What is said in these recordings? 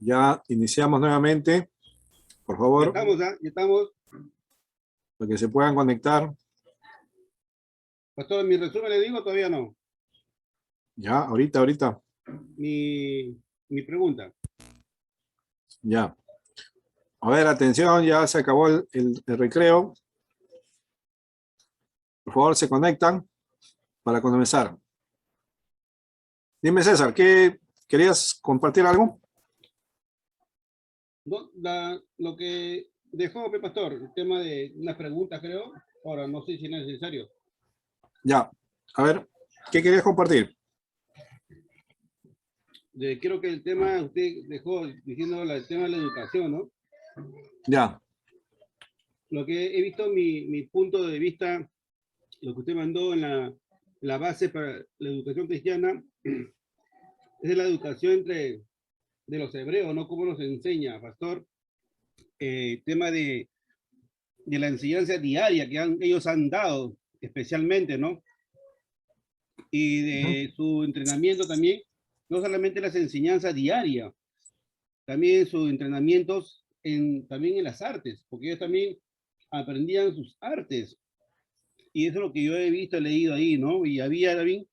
Ya iniciamos nuevamente. Por Ya favor, estamos, ¿ah? Ya estamos. para que se puedan conectar. Pastor, mi resumen le digo, todavía no. Ya, ahorita. Mi pregunta. Ya. A ver, atención, ya se acabó el recreo. Por favor, se conectan para comenzar. Dime, César, ¿qué querías compartir algo? No, lo que dejó, Pastor, el tema de unas preguntas, creo. Ahora, no sé si es necesario. Ya. A ver, ¿qué querías compartir? Creo que el tema, usted dejó diciendo el tema de la educación, ¿no? Ya. Lo que he visto, mi punto de vista, lo que usted mandó en la base para la educación cristiana, es de la educación de los hebreos, ¿no? Cómo nos enseña, Pastor, tema de la enseñanza diaria que ellos han dado, especialmente, ¿no? Y de su entrenamiento también, no solamente las enseñanzas diarias, también sus entrenamientos también en las artes, porque ellos también aprendían sus artes. Y eso es lo que yo he visto, he leído ahí, ¿no? Y había también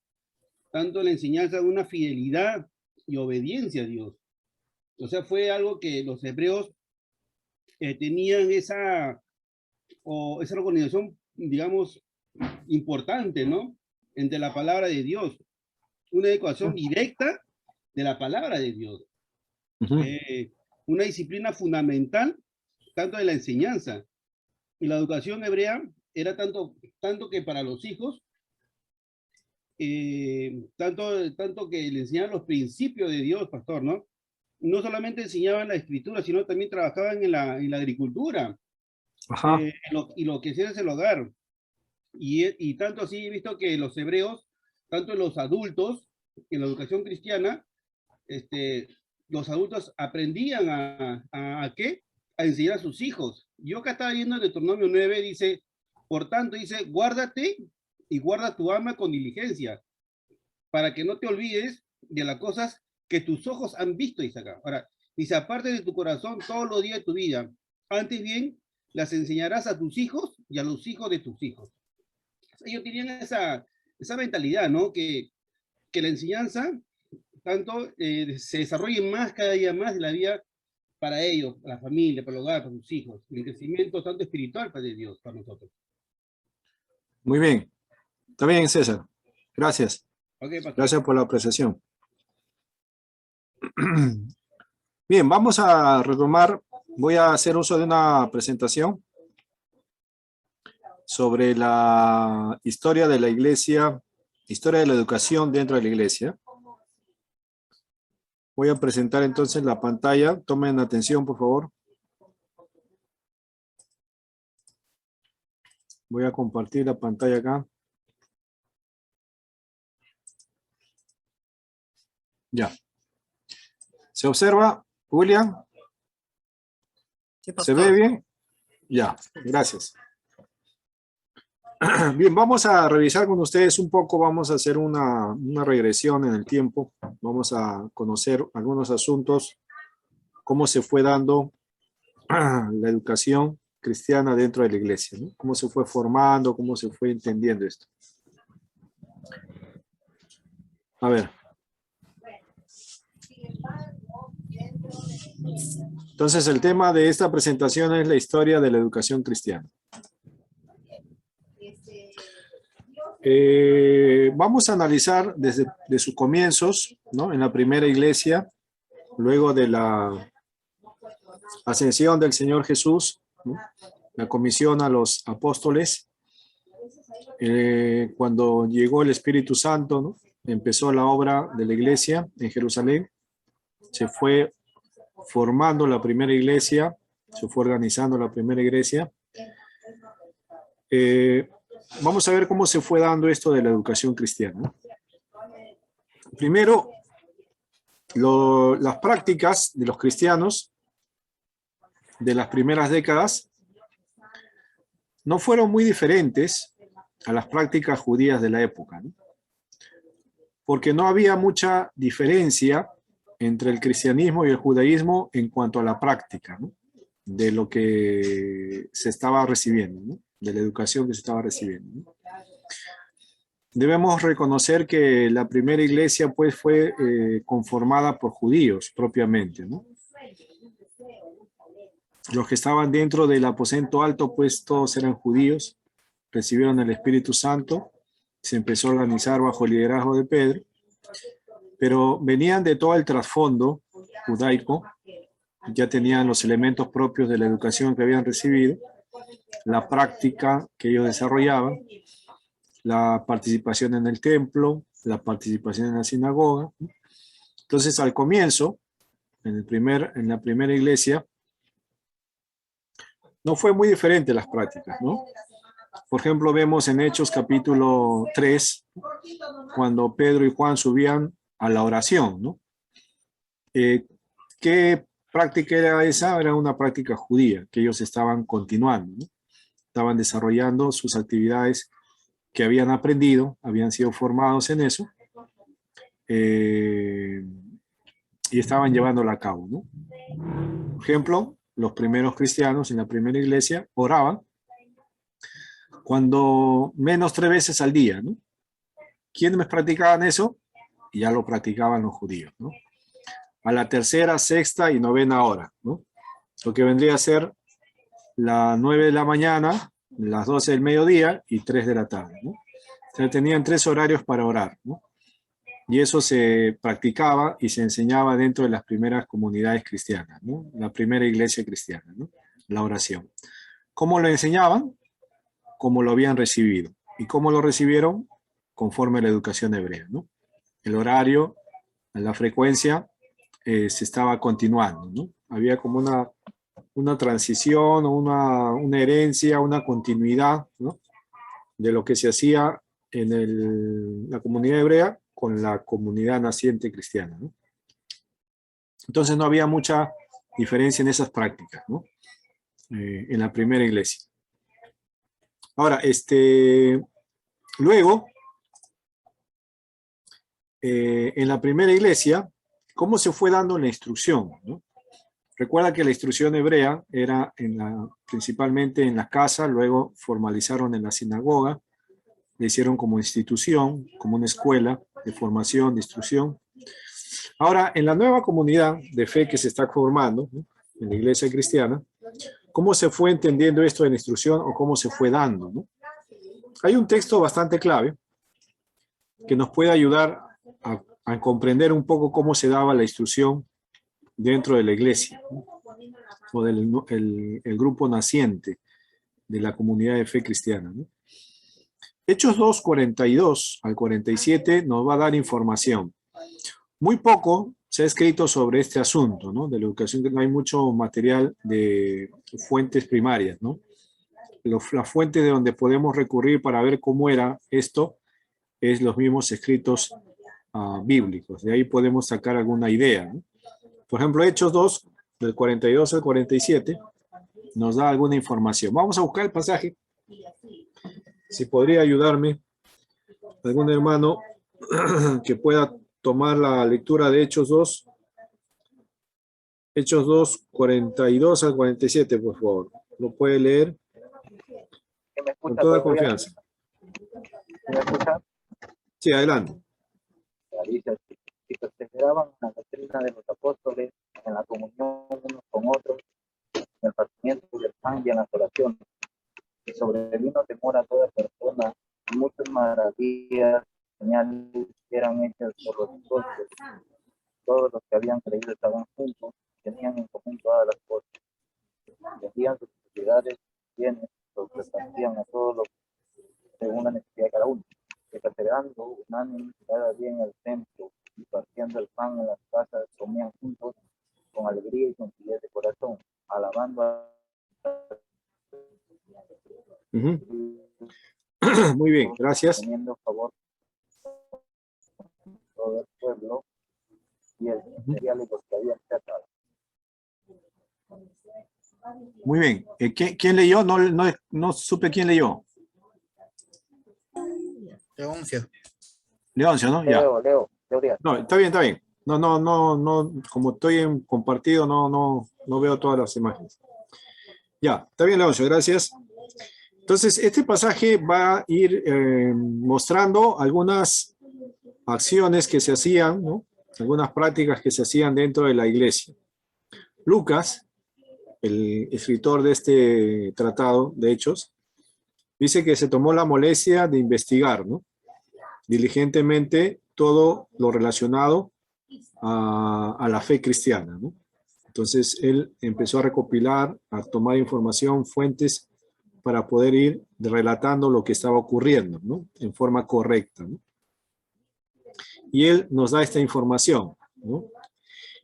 tanto la enseñanza de una fidelidad y obediencia a Dios. O sea, fue algo que los hebreos tenían esa organización, digamos, importante, ¿no? Entre la palabra de Dios, una ecuación directa de la palabra de Dios, una disciplina fundamental, tanto de la enseñanza. Y la educación hebrea era tanto que para los hijos, tanto que le enseñaban los principios de Dios, Pastor, ¿no? No solamente enseñaban la escritura, sino también trabajaban en la agricultura, y lo que hacían es el hogar. Y tanto así he visto que los hebreos, tanto los adultos, en la educación cristiana, los adultos aprendían ¿a qué? A enseñar a sus hijos. Yo acá estaba viendo en Deuteronomio 9, dice, por tanto, dice, guárdate y guarda tu alma con diligencia, para que no te olvides de las cosas que tus ojos han visto, dice acá. Ahora, dice, aparte de tu corazón todos los días de tu vida, antes bien, las enseñarás a tus hijos y a los hijos de tus hijos. Ellos tenían esa mentalidad, ¿no? Que la enseñanza tanto se desarrolle más cada día más en la vida para ellos, para la familia, para el hogar, para sus hijos. El crecimiento tanto espiritual para Dios, para nosotros. Muy bien. Está bien, César. Gracias. Okay, gracias por la apreciación. Bien, vamos a retomar. Voy a hacer uso de una presentación sobre la historia de la iglesia, historia de la educación dentro de la iglesia. Voy a presentar entonces la pantalla. Tomen atención, por favor. Voy a compartir la pantalla acá. Ya. ¿Se observa, William? Sí, ¿Se ve bien? Ya, gracias. Bien, vamos a revisar con ustedes un poco, vamos a hacer una regresión en el tiempo. Vamos a conocer algunos asuntos, cómo se fue dando la educación cristiana dentro de la iglesia, ¿no? Cómo se fue formando, cómo se fue entendiendo esto. A ver. Entonces, el tema de esta presentación es la historia de la educación cristiana. Vamos a analizar desde sus comienzos, ¿no? En la primera iglesia, luego de la ascensión del Señor Jesús, ¿no? La comisión a los apóstoles, cuando llegó el Espíritu Santo, ¿no? Empezó la obra de la iglesia en Jerusalén, se fue formando la primera iglesia, se fue organizando la primera iglesia. Vamos a ver cómo se fue dando esto de la educación cristiana. Primero, las prácticas de los cristianos de las primeras décadas no fueron muy diferentes a las prácticas judías de la época, ¿no? Porque no había mucha diferencia entre el cristianismo y el judaísmo en cuanto a la práctica, ¿no? De lo que se estaba recibiendo, ¿no? De la educación que se estaba recibiendo, ¿no? Debemos reconocer que la primera iglesia pues fue conformada por judíos propiamente, ¿no? Los que estaban dentro del aposento alto pues todos eran judíos, recibieron el Espíritu Santo, se empezó a organizar bajo el liderazgo de Pedro, pero venían de todo el trasfondo judaico, ya tenían los elementos propios de la educación que habían recibido, la práctica que ellos desarrollaban, la participación en el templo, la participación en la sinagoga. Entonces, al comienzo, en la primera iglesia, no fue muy diferente las prácticas, ¿no? Por ejemplo, vemos en Hechos capítulo 3, cuando Pedro y Juan subían a la oración, ¿no? ¿Qué práctica era esa? Era una práctica judía que ellos estaban continuando, ¿no? Estaban desarrollando sus actividades que habían aprendido, habían sido formados en eso, y estaban llevándola a cabo, ¿no? Por ejemplo, los primeros cristianos en la primera iglesia oraban cuando menos 3 veces al día, ¿no? ¿Quiénes practicaban eso? Y ya lo practicaban los judíos, ¿no? A la tercera, sexta y novena hora, ¿no? Lo que vendría a ser las 9 de la mañana, las 12 del mediodía y 3 de la tarde, ¿no? O sea, tenían 3 horarios para orar, ¿no? Y eso se practicaba y se enseñaba dentro de las primeras comunidades cristianas, ¿no? La primera iglesia cristiana, ¿no? La oración. ¿Cómo lo enseñaban? Como lo habían recibido. ¿Y cómo lo recibieron? Conforme a la educación hebrea, ¿no? El horario, la frecuencia, se estaba continuando, ¿no? Había como una transición o una herencia, una continuidad, ¿no? De lo que se hacía en la comunidad hebrea con la comunidad naciente cristiana, ¿no? Entonces no había mucha diferencia en esas prácticas, ¿no? En la primera iglesia. Ahora, luego, en la primera iglesia, ¿cómo se fue dando la instrucción, ¿no? Recuerda que la instrucción hebrea era principalmente en la casa, luego formalizaron en la sinagoga, le hicieron como institución, como una escuela de formación, de instrucción. Ahora, en la nueva comunidad de fe que se está formando, ¿no? En la iglesia cristiana, ¿cómo se fue entendiendo esto de la instrucción o cómo se fue dando, ¿no? Hay un texto bastante clave que nos puede ayudar a comprender un poco cómo se daba la instrucción dentro de la iglesia, ¿no? O el grupo naciente de la comunidad de fe cristiana, ¿no? Hechos 2, 42 al 47 nos va a dar información. Muy poco se ha escrito sobre este asunto, ¿no? De la educación, no hay mucho material de fuentes primarias, ¿no? La fuente de donde podemos recurrir para ver cómo era esto es los mismos escritos bíblicos. De ahí podemos sacar alguna idea, ¿no? Por ejemplo, Hechos 2, del 42 al 47, nos da alguna información. Vamos a buscar el pasaje. Si podría ayudarme algún hermano que pueda tomar la lectura de Hechos 2. Hechos 2, 42 al 47, por favor. ¿Lo puede leer? Con toda confianza. ¿Me escucha? Sí, adelante. Dice así: y perseveraban en la doctrina de los apóstoles, en la comunión unos con otros, en el partimiento del pan y en las oraciones. Y sobrevino temor a toda persona, y muchas maravillas, señales eran hechas por los apóstoles. Todos los que habían creído estaban juntos, tenían en común todas las cosas. Vendían sus propiedades, bienes, los repartían a todos los según la necesidad de cada uno. Y perseverando unánime cada día en el templo y partiendo el pan en las casas, comían juntos con alegría y sencillez de corazón, alabando a Muy bien, gracias. teniendo favor todo el pueblo y el material de los que habían tratado. Muy bien. ¿Quién leyó? No supe quién leyó. Leoncio. Leoncio, ¿no? Ya. Leo Díaz. No, está bien, está bien. No, como estoy en compartido, no veo todas las imágenes. Ya, está bien, Leoncio, gracias. Entonces, este pasaje va a ir mostrando algunas acciones que se hacían, ¿no? Algunas prácticas que se hacían dentro de la iglesia. Lucas, el escritor de este tratado de Hechos, dice que se tomó la molestia de investigar, ¿no? Diligentemente todo lo relacionado a la fe cristiana, ¿no? Entonces él empezó a recopilar, a tomar información, fuentes, para poder ir relatando lo que estaba ocurriendo, ¿no? En forma correcta, ¿no? Y él nos da esta información, ¿no?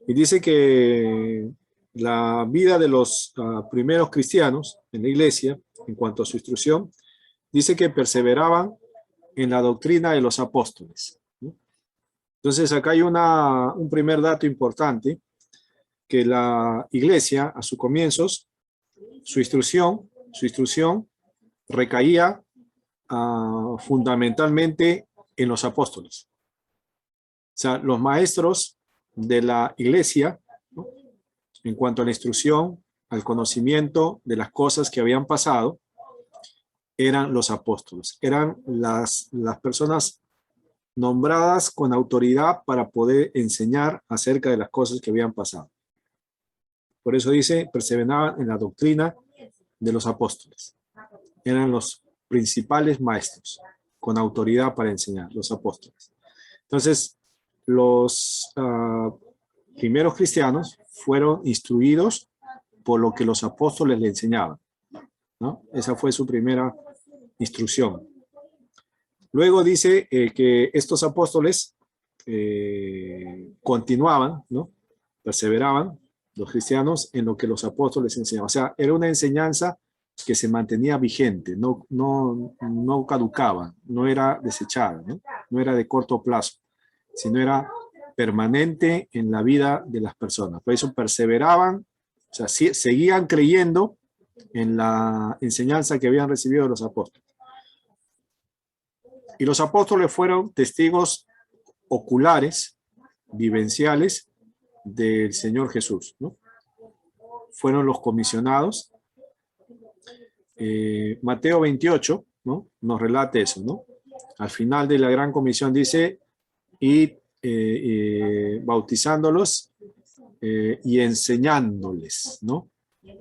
Y dice que la vida de los primeros cristianos en la iglesia, en cuanto a su instrucción, dice que perseveraban en la doctrina de los apóstoles, ¿no? Entonces acá hay un primer dato importante, que la iglesia a sus comienzos, su instrucción recaía fundamentalmente en los apóstoles. O sea, los maestros de la iglesia, ¿no? En cuanto a la instrucción, al conocimiento de las cosas que habían pasado, eran los apóstoles. Eran las personas nombradas con autoridad para poder enseñar acerca de las cosas que habían pasado. Por eso dice, perseveraban en la doctrina de los apóstoles. Eran los principales maestros con autoridad para enseñar, los apóstoles. Entonces, los primeros cristianos fueron instruidos por lo que los apóstoles le enseñaban, ¿no? Esa fue su primera instrucción. Luego dice que estos apóstoles continuaban, ¿no? Perseveraban, los cristianos, en lo que los apóstoles enseñaban. O sea, era una enseñanza que se mantenía vigente, no caducaba, no era desechada, ¿no? No era de corto plazo, sino era permanente en la vida de las personas. Por eso perseveraban, o sea, seguían creyendo en la enseñanza que habían recibido de los apóstoles. Y los apóstoles fueron testigos oculares, vivenciales del Señor Jesús, ¿no? Fueron los comisionados. Mateo 28, ¿no? Nos relata eso, ¿no? Al final de la gran comisión dice, y bautizándolos y enseñándoles, ¿no?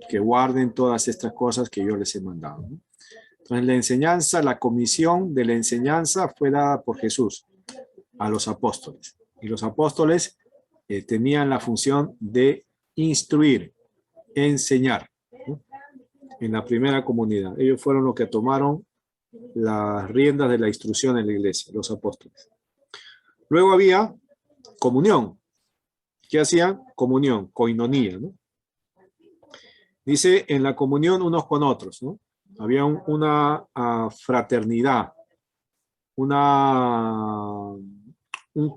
Que guarden todas estas cosas que yo les he mandado, ¿no? Entonces la enseñanza, la comisión de la enseñanza fue dada por Jesús a los apóstoles. Y los apóstoles tenían la función de instruir, enseñar, ¿no? En la primera comunidad. Ellos fueron los que tomaron las riendas de la instrucción en la iglesia, los apóstoles. Luego había comunión. ¿Qué hacían? Comunión, koinonía, ¿no? Dice, en la comunión unos con otros, ¿no? Había una fraternidad, un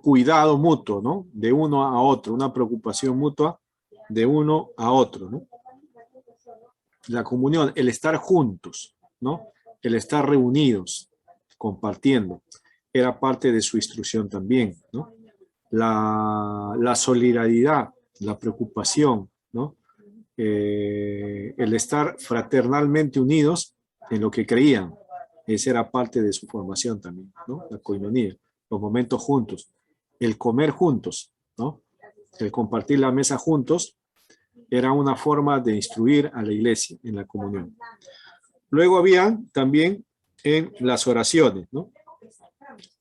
cuidado mutuo, ¿no? De uno a otro, una preocupación mutua de uno a otro, ¿no? La comunión, el estar juntos, ¿no? El estar reunidos, compartiendo, era parte de su instrucción también, ¿no? La solidaridad, la preocupación, ¿no? El estar fraternalmente unidos en lo que creían, esa era parte de su formación también, ¿no? La koinonía, los momentos juntos, el comer juntos, ¿no? El compartir la mesa juntos era una forma de instruir a la iglesia en la comunión. Luego había también en las oraciones, ¿no?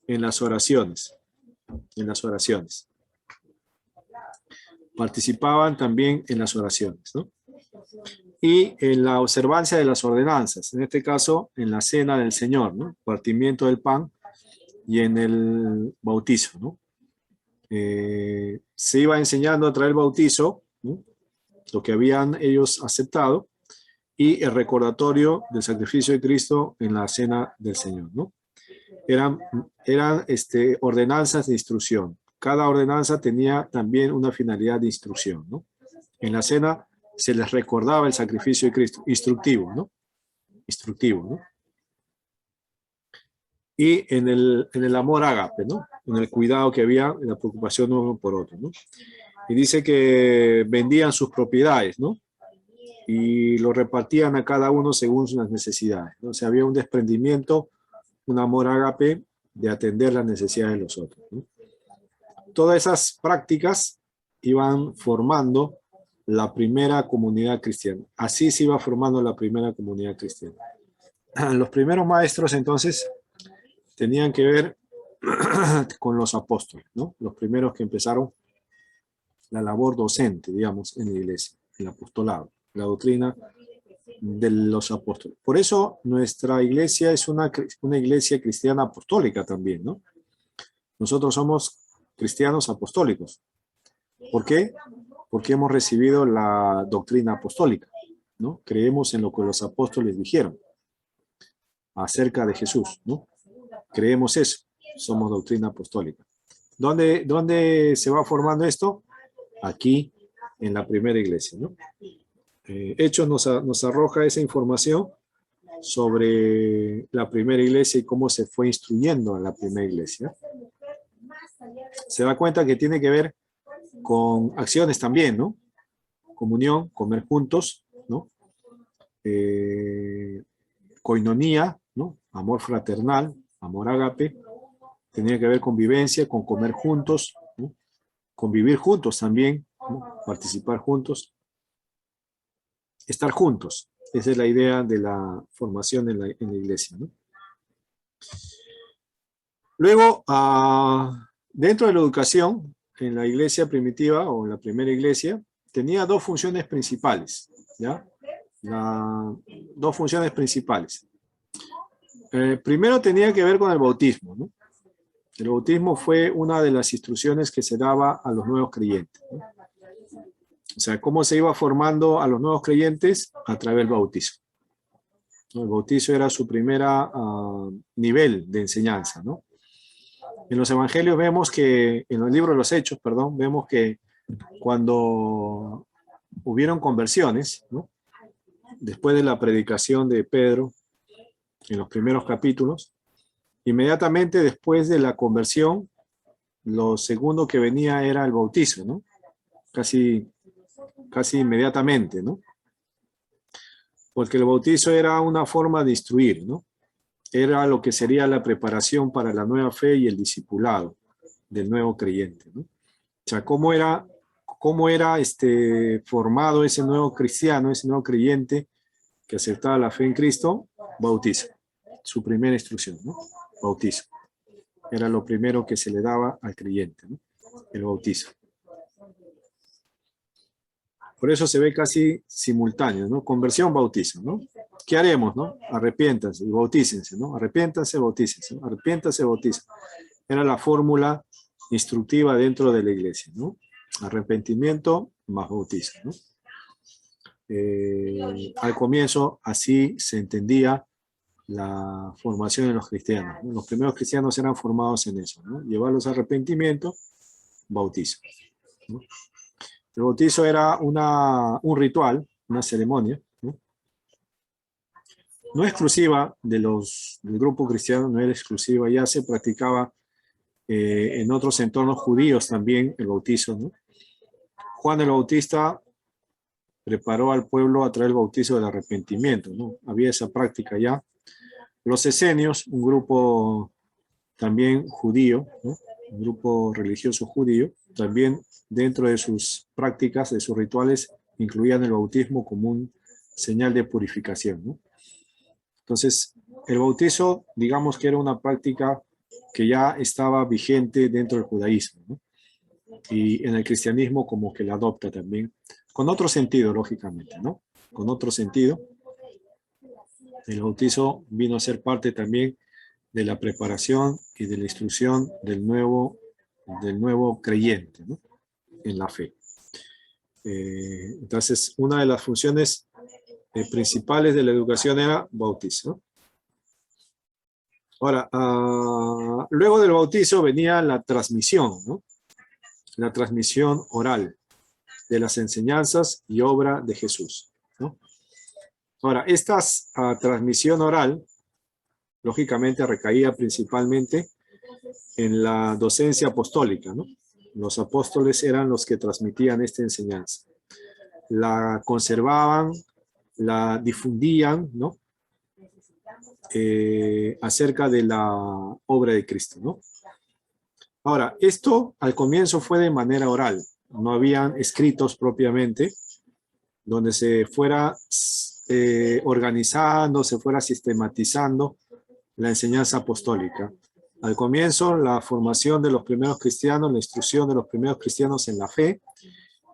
En las oraciones. Participaban también en las oraciones, ¿no? Y en la observancia de las ordenanzas, en este caso en la cena del Señor, ¿no? Partimiento del pan y en el bautizo, ¿no? Se iba enseñando a través del bautizo, ¿no? Lo que habían ellos aceptado y el recordatorio del sacrificio de Cristo en la cena del Señor, ¿no? Eran ordenanzas de instrucción. Cada ordenanza tenía también una finalidad de instrucción, ¿no? En la cena se les recordaba el sacrificio de Cristo, instructivo, ¿no? Instructivo, ¿no? y en el amor ágape, ¿no? En el cuidado que había, en la preocupación uno por otro, ¿no? Y dice que vendían sus propiedades, ¿no? Y lo repartían a cada uno según sus necesidades, ¿no? O sea, había un desprendimiento, un amor ágape de atender las necesidades de los otros, ¿no? Todas esas prácticas iban formando la primera comunidad cristiana. Así se iba formando la primera comunidad cristiana. Los primeros maestros, entonces, tenían que ver con los apóstoles, ¿no? Los primeros que empezaron la labor docente, digamos, en la iglesia, el apostolado, la doctrina de los apóstoles. Por eso nuestra iglesia es una iglesia cristiana apostólica también, ¿no? Nosotros somos cristianos apostólicos. ¿Por qué? Porque hemos recibido la doctrina apostólica, ¿no? Creemos en lo que los apóstoles dijeron acerca de Jesús, ¿no? Creemos eso, somos doctrina apostólica. ¿Dónde se va formando esto? Aquí, en la primera iglesia, ¿no? Hechos nos arroja esa información sobre la primera iglesia y cómo se fue instruyendo a la primera iglesia. Se da cuenta que tiene que ver con acciones también, ¿no? Comunión, comer juntos, ¿no? Koinonía, ¿no? Amor fraternal, amor ágape. Tenía que ver con convivencia, con comer juntos, ¿no? Convivir juntos también, ¿no? Participar juntos. Estar juntos. Esa es la idea de la formación en la iglesia, ¿no? Luego, dentro de la educación, en la iglesia primitiva o en la primera iglesia, tenía dos funciones principales, ¿ya? Dos funciones principales. Primero tenía que ver con el bautismo, ¿no? El bautismo fue una de las instrucciones que se daba a los nuevos creyentes, ¿no? O sea, ¿cómo se iba formando a los nuevos creyentes? A través del bautismo. El bautizo era su primera nivel de enseñanza, ¿no? En los evangelios vemos que, en el libro de los Hechos, perdón, vemos que cuando hubieron conversiones, ¿no? Después de la predicación de Pedro, en los primeros capítulos, inmediatamente después de la conversión, lo segundo que venía era el bautizo, ¿no? Casi inmediatamente, ¿no? Porque el bautizo era una forma de instruir, ¿no? Era lo que sería la preparación para la nueva fe y el discipulado del nuevo creyente, ¿no? O sea, ¿cómo era formado ese nuevo cristiano, ese nuevo creyente que aceptaba la fe en Cristo? Bautizo. Su primera instrucción, ¿no? Bautizo. Era lo primero que se le daba al creyente, ¿no? El bautizo. Por eso se ve casi simultáneo, ¿no? Conversión, bautizo, ¿no? ¿Qué haremos, no? Arrepiéntanse y bautícense, ¿no? Arrepiéntanse, bautícense, ¿no? Arrepiéntanse, bautícense. Era la fórmula instructiva dentro de la iglesia, ¿no? Arrepentimiento más bautizo, ¿no? Al comienzo así se entendía la formación de los cristianos, ¿no? Los primeros cristianos eran formados en eso, ¿no? Llevarlos a arrepentimiento, bautizo, ¿no? El bautizo era un ritual, una ceremonia, ¿no? No exclusiva del grupo cristiano, no era exclusiva, ya se practicaba en otros entornos judíos también el bautizo, ¿no? Juan el Bautista preparó al pueblo a través del bautizo del arrepentimiento, ¿no? Había esa práctica ya. Los esenios, un grupo también judío, ¿no? Un grupo religioso judío, también dentro de sus prácticas, de sus rituales, incluían el bautismo como un señal de purificación, ¿no? Entonces, el bautizo, digamos que era una práctica que ya estaba vigente dentro del judaísmo, ¿no? Y en el cristianismo como que la adopta también, con otro sentido, lógicamente, ¿no? Con otro sentido. El bautizo vino a ser parte también de la preparación y de la instrucción del nuevo creyente, ¿no? En la fe. Entonces, una de las funciones principales de la educación era bautizo, ¿no? Ahora, luego del bautizo venía la transmisión, ¿no? La transmisión oral de las enseñanzas y obra de Jesús, ¿no? Ahora, esta transmisión oral lógicamente recaía principalmente en la docencia apostólica, ¿no? Los apóstoles eran los que transmitían esta enseñanza. La conservaban, la difundían, ¿no? Acerca de la obra de Cristo, ¿no? Ahora, esto al comienzo fue de manera oral. No habían escritos propiamente donde se fuera organizando, se fuera sistematizando la enseñanza apostólica. Al comienzo, la formación de los primeros cristianos, la instrucción de los primeros cristianos en la fe,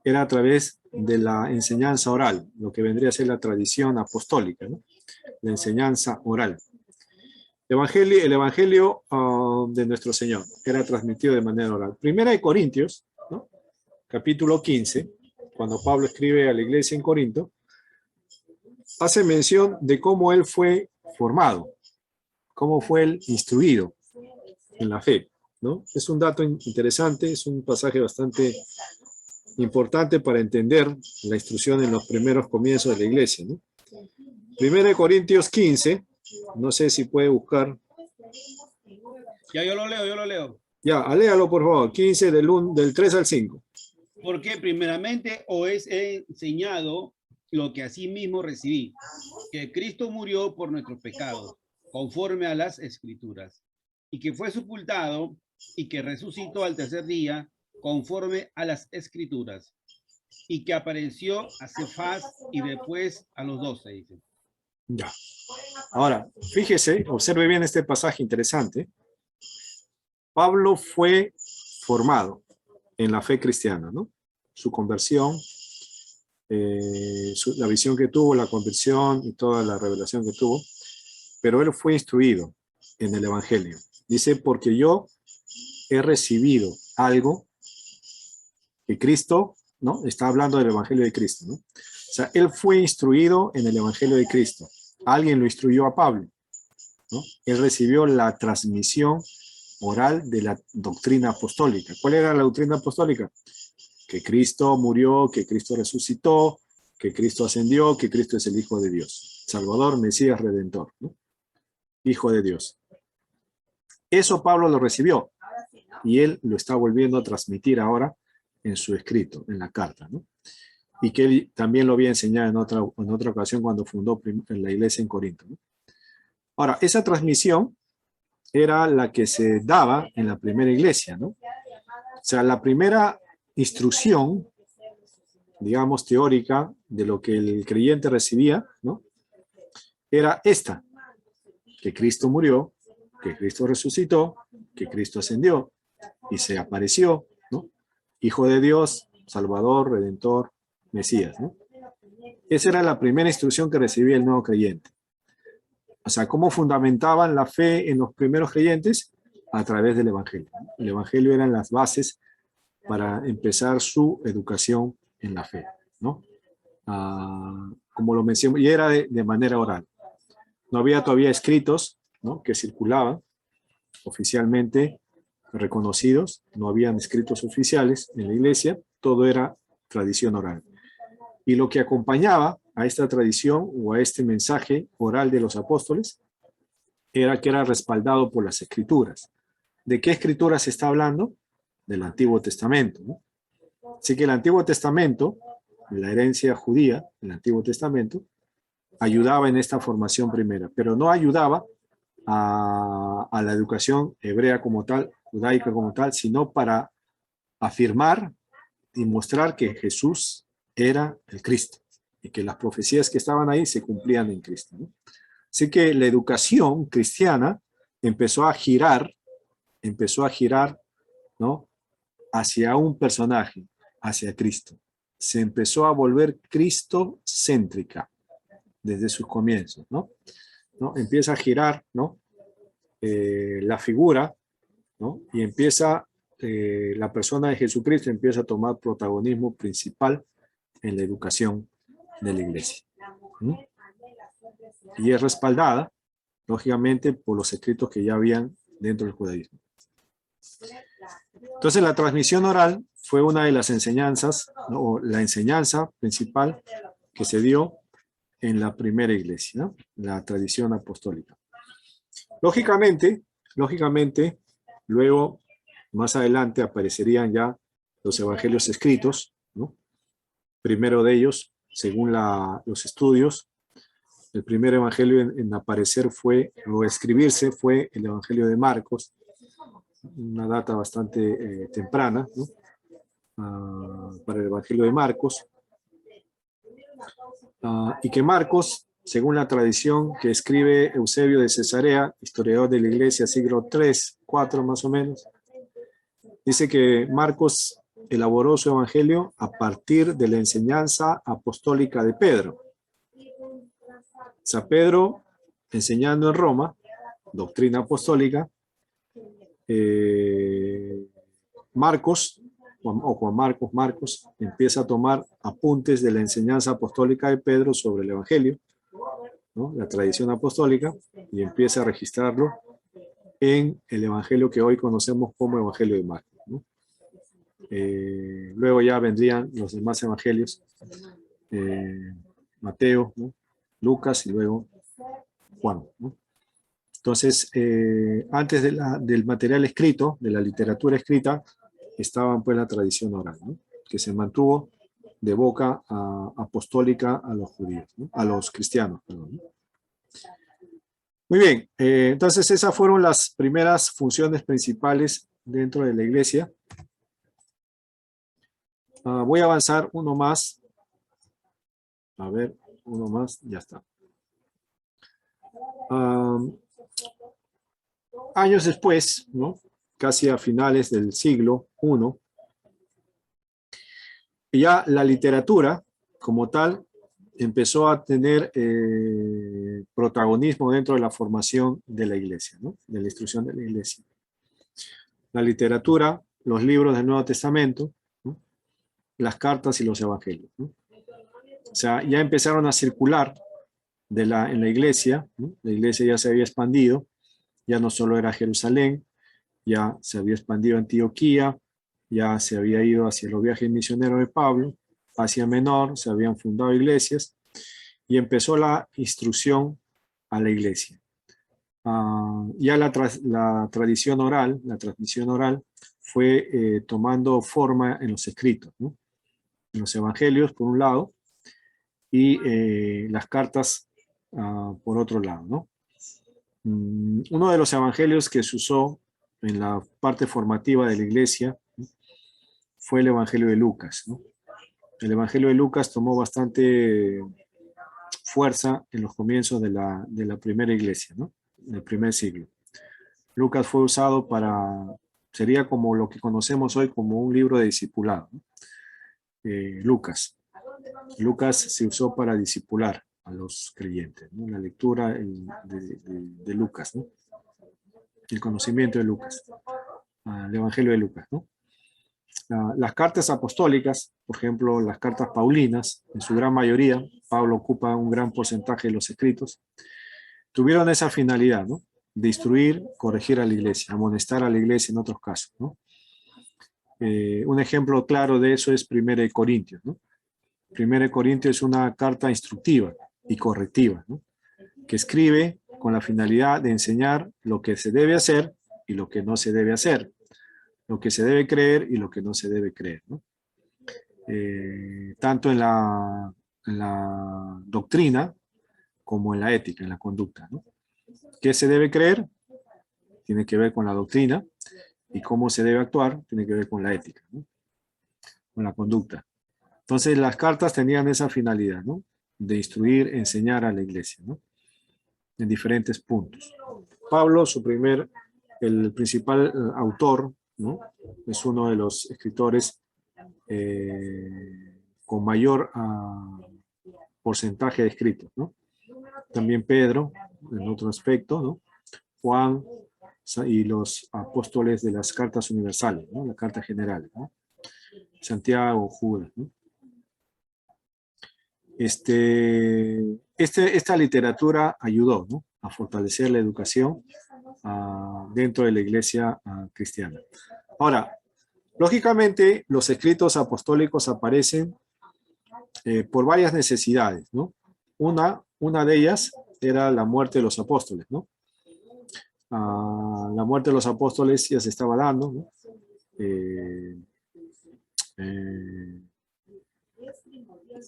era a través de la enseñanza oral, lo que vendría a ser la tradición apostólica, ¿no? La enseñanza oral. El evangelio de nuestro Señor era transmitido de manera oral. Primera de Corintios, ¿no? Capítulo 15, cuando Pablo escribe a la iglesia en Corinto, hace mención de cómo él fue formado, cómo fue él instruido en la fe, ¿no? Es un dato interesante, es un pasaje bastante importante para entender la instrucción en los primeros comienzos de la iglesia, ¿no? Primera de Corintios 15, no sé si puede buscar. Ya, yo lo leo. Ya, léalo por favor, 15 del 3 al 5. Porque primeramente os he enseñado lo que asimismo recibí, que Cristo murió por nuestros pecados, conforme a las Escrituras, y que fue sepultado y que resucitó al tercer día, conforme a las Escrituras, y que apareció a Cefas y después a los 12, dice. Ya. Ahora, fíjese, observe bien este pasaje interesante. Pablo fue formado en la fe cristiana, ¿no? Su conversión, la visión que tuvo, la conversión y toda la revelación que tuvo, pero él fue instruido en el evangelio. Dice, porque yo he recibido algo que Cristo, ¿no? Está hablando del evangelio de Cristo, ¿no? O sea, él fue instruido en el evangelio de Cristo. Alguien lo instruyó a Pablo, ¿no? Él recibió la transmisión oral de la doctrina apostólica. ¿Cuál era la doctrina apostólica? Que Cristo murió, que Cristo resucitó, que Cristo ascendió, que Cristo es el Hijo de Dios. Salvador, Mesías, Redentor, ¿no? Hijo de Dios. Eso Pablo lo recibió y él lo está volviendo a transmitir ahora en su escrito, en la carta, ¿no? Y que él también lo había enseñado en otra ocasión cuando fundó la iglesia en Corinto, ¿no? Ahora, esa transmisión era la que se daba en la primera iglesia, ¿no? O sea, la primera instrucción, digamos, teórica de lo que el creyente recibía, ¿no? Era esta, que Cristo murió, que Cristo resucitó, que Cristo ascendió y se apareció, ¿no? Hijo de Dios, Salvador, Redentor, Mesías, ¿no? Esa era la primera instrucción que recibía el nuevo creyente. O sea, ¿cómo fundamentaban la fe en los primeros creyentes? A través del Evangelio. El Evangelio eran las bases para empezar su educación en la fe, ¿no? Como lo mencioné, y era de manera oral. No había todavía escritos, ¿no? Que circulaban oficialmente reconocidos, no habían escritos oficiales en la iglesia, todo era tradición oral. Y lo que acompañaba a esta tradición o a este mensaje oral de los apóstoles era que era respaldado por las escrituras. ¿De qué escrituras se está hablando? Del Antiguo Testamento, ¿no? Así que el Antiguo Testamento, la herencia judía, el Antiguo Testamento, ayudaba en esta formación primera, pero no ayudaba a la educación hebrea como tal, judaica como tal, sino para afirmar y mostrar que Jesús era el Cristo y que las profecías que estaban ahí se cumplían en Cristo, ¿no? Así que la educación cristiana empezó a girar, ¿no? Hacia un personaje, hacia Cristo. Se empezó a volver cristocéntrica desde sus comienzos, ¿no? Empieza a girar, ¿no? La figura, ¿no? Y empieza, la persona de Jesucristo empieza a tomar protagonismo principal en la educación de la iglesia. ¿Mm? Y es respaldada, lógicamente, por los escritos que ya habían dentro del judaísmo. Entonces, la transmisión oral fue una de las enseñanzas, ¿no? O la enseñanza principal que se dio en la primera iglesia, ¿no? La tradición apostólica. Lógicamente, luego, más adelante aparecerían ya los evangelios escritos, ¿no? Primero de ellos, según los estudios, el primer evangelio en aparecer o escribirse fue el evangelio de Marcos, una data bastante temprana, ¿no? Para el evangelio de Marcos. Y que Marcos, según la tradición que escribe Eusebio de Cesarea, historiador de la iglesia, siglo III, IV más o menos, dice que Marcos elaboró su evangelio a partir de la enseñanza apostólica de Pedro. San Pedro, enseñando en Roma, doctrina apostólica, Marcos empieza a tomar apuntes de la enseñanza apostólica de Pedro sobre el evangelio, ¿no? La tradición apostólica, y empieza a registrarlo en el evangelio que hoy conocemos como evangelio de Marcos, ¿no? Luego ya vendrían los demás evangelios, Mateo, ¿no? Lucas y luego Juan, ¿no? Entonces, antes del material escrito, de la literatura escrita, estaba pues la tradición oral, ¿no? Que se mantuvo de boca apostólica a los judíos, ¿no? A los cristianos, perdón, ¿no? Muy bien, entonces esas fueron las primeras funciones principales dentro de la iglesia. Voy a avanzar uno más. A ver, uno más, ya está. Años después, ¿no? Casi a finales del siglo I, ya la literatura como tal empezó a tener protagonismo dentro de la formación de la iglesia, ¿no? De la instrucción de la iglesia. La literatura, los libros del Nuevo Testamento, ¿no? Las cartas y los evangelios, ¿no? O sea, ya empezaron a circular en la iglesia, ¿no? La iglesia ya se había expandido, ya no solo era Jerusalén, ya se había expandido a Antioquía, ya se había ido hacia los viajes misioneros de Pablo, Asia Menor, se habían fundado iglesias y empezó la instrucción a la iglesia. Ya la tradición oral, la transmisión oral fue tomando forma en los escritos, ¿no? En los evangelios por un lado y las cartas por otro lado, ¿no? Uno de los evangelios que se usó en la parte formativa de la iglesia, ¿no? Fue el evangelio de Lucas, ¿no? El evangelio de Lucas tomó bastante fuerza en los comienzos de la primera iglesia, ¿no? En el primer siglo. Lucas fue usado sería como lo que conocemos hoy como un libro de discipulado, ¿no? Lucas se usó para discipular a los creyentes, ¿no? La lectura de Lucas, ¿no? El conocimiento de Lucas, el evangelio de Lucas, ¿no? Las cartas apostólicas, por ejemplo, las cartas paulinas, en su gran mayoría, Pablo ocupa un gran porcentaje de los escritos, tuvieron esa finalidad, ¿no? De instruir, corregir a la iglesia, amonestar a la iglesia en otros casos, ¿no? Un ejemplo claro de eso es 1 Corintios, ¿no? 1 Corintios es una carta instructiva y correctiva, ¿no? Que escribe con la finalidad de enseñar lo que se debe hacer y lo que no se debe hacer, lo que se debe creer y lo que no se debe creer, ¿no? Tanto en la doctrina como en la ética, en la conducta, ¿no? ¿Qué se debe creer? Tiene que ver con la doctrina, y cómo se debe actuar tiene que ver con la ética, ¿no? Con la conducta. Entonces las cartas tenían esa finalidad, ¿no? De instruir, enseñar a la iglesia, ¿no? En diferentes puntos. Pablo, el principal autor, ¿no? Es uno de los escritores con mayor porcentaje de escritos, ¿no? También Pedro, en otro aspecto, ¿no? Juan y los apóstoles de las cartas universales, ¿no? La carta general, ¿no? Santiago, Judas, ¿no? Esta literatura ayudó, ¿no? A fortalecer la educación dentro de la iglesia cristiana. Ahora, lógicamente, los escritos apostólicos aparecen por varias necesidades, ¿no? Una de ellas era la muerte de los apóstoles, ¿no? la muerte de los apóstoles ya se estaba dando, ¿no?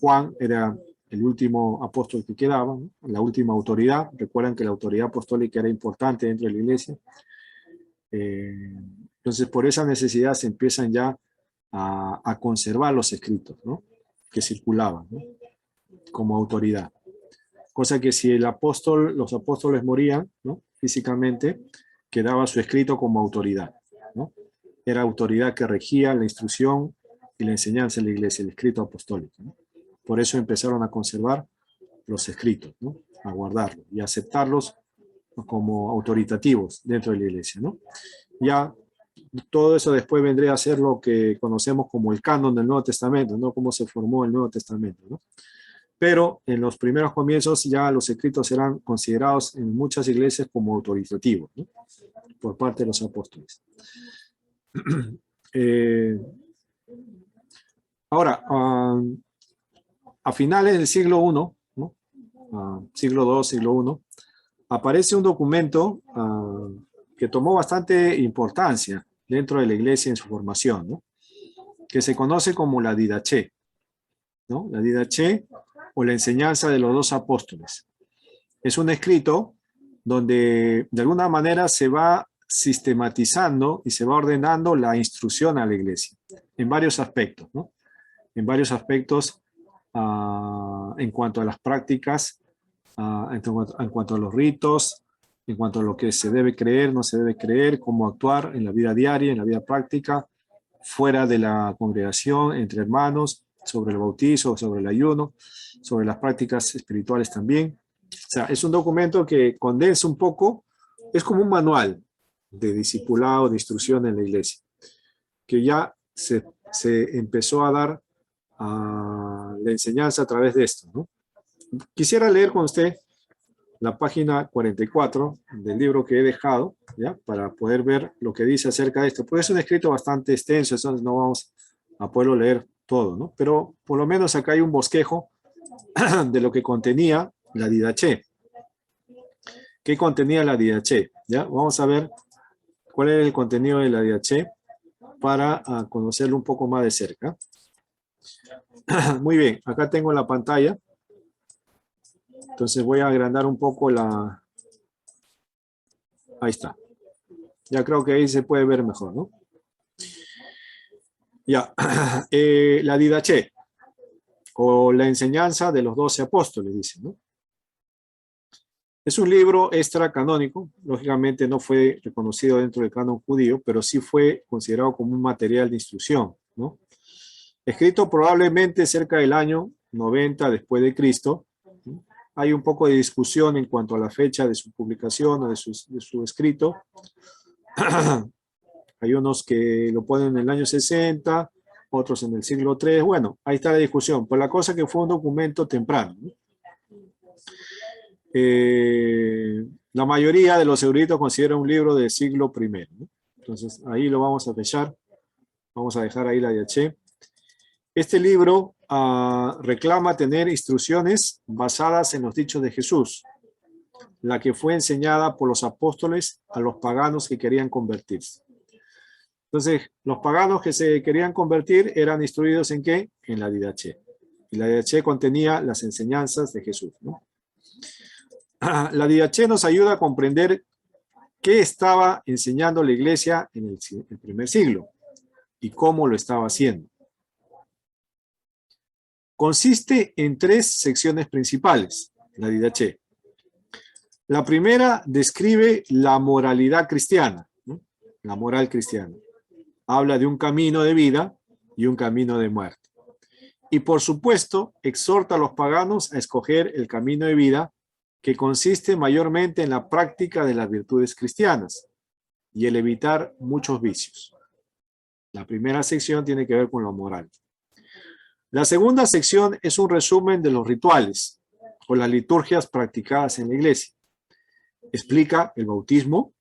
Juan era el último apóstol que quedaba, ¿no? La última autoridad. Recuerdan que la autoridad apostólica era importante dentro de la iglesia. Entonces, por esa necesidad se empiezan ya a conservar los escritos, ¿no? Que circulaban, ¿no? Como autoridad. Cosa que si los apóstoles morían, ¿no? Físicamente, quedaba su escrito como autoridad, ¿no? Era autoridad que regía la instrucción y la enseñanza en la iglesia, el escrito apostólico, ¿no? Por eso empezaron a conservar los escritos, ¿no? A guardarlos y a aceptarlos como autoritativos dentro de la iglesia, ¿no? Ya todo eso después vendría a ser lo que conocemos como el canon del Nuevo Testamento, ¿no? Cómo se formó el Nuevo Testamento, ¿no? Pero en los primeros comienzos ya los escritos eran considerados en muchas iglesias como autoritativos, ¿no? Por parte de los apóstoles. Ahora, a finales del siglo I, ¿no? Siglo II, siglo I, aparece un documento que tomó bastante importancia dentro de la iglesia en su formación, ¿no? Que se conoce como la Didaché, ¿no? La Didaché o la enseñanza de los dos apóstoles. Es un escrito donde de alguna manera se va sistematizando y se va ordenando la instrucción a la iglesia en varios aspectos, ¿no? En varios aspectos en cuanto a las prácticas, en cuanto a los ritos, en cuanto a lo que se debe creer, no se debe creer, cómo actuar en la vida diaria, en la vida práctica, fuera de la congregación, entre hermanos, sobre el bautizo, sobre el ayuno, sobre las prácticas espirituales también. O sea, es un documento que condensa un poco, es como un manual de discipulado, de instrucción en la iglesia, que ya se empezó a dar la enseñanza a través de esto, ¿no? Quisiera leer con usted la página 44 del libro que he dejado, ¿ya? Para poder ver lo que dice acerca de esto. Pues es un escrito bastante extenso, entonces no vamos a poderlo leer todo, ¿no? Pero por lo menos acá hay un bosquejo de lo que contenía la Didaché. ¿Qué contenía la Didaché? ¿Ya? Vamos a ver cuál es el contenido de la Didaché para conocerlo un poco más de cerca. Muy bien, acá tengo la pantalla. Entonces voy a agrandar un poco la... Ahí está. Ya creo que ahí se puede ver mejor, ¿no? Ya. La Didaché, o la enseñanza de los 12 apóstoles, dice, ¿no? Es un libro extracanónico. Lógicamente no fue reconocido dentro del canon judío, pero sí fue considerado como un material de instrucción, ¿no? Escrito probablemente cerca del año 90 después de Cristo. ¿No? Hay un poco de discusión en cuanto a la fecha de su publicación o de su escrito. Hay unos que lo ponen en el año 60, otros en el siglo III. Bueno, ahí está la discusión. Pues la cosa que fue un documento temprano, ¿no? La mayoría de los eruditos consideran un libro del siglo I, ¿no? Entonces, ahí lo vamos a fechar. Vamos a dejar ahí la Didaché. Este libro reclama tener instrucciones basadas en los dichos de Jesús, la que fue enseñada por los apóstoles a los paganos que querían convertirse. Entonces, los paganos que se querían convertir eran instruidos ¿en qué? En la Didaché. Y la Didaché contenía las enseñanzas de Jesús, ¿no? La Didaché nos ayuda a comprender qué estaba enseñando la iglesia en el primer siglo y cómo lo estaba haciendo. Consiste en 3 secciones principales, la Didaché. La primera describe la moralidad cristiana, ¿no? La moral cristiana. Habla de un camino de vida y un camino de muerte. Y por supuesto, exhorta a los paganos a escoger el camino de vida que consiste mayormente en la práctica de las virtudes cristianas y el evitar muchos vicios. La primera sección tiene que ver con lo moral. La segunda sección es un resumen de los rituales o las liturgias practicadas en la iglesia. Explica el bautismo,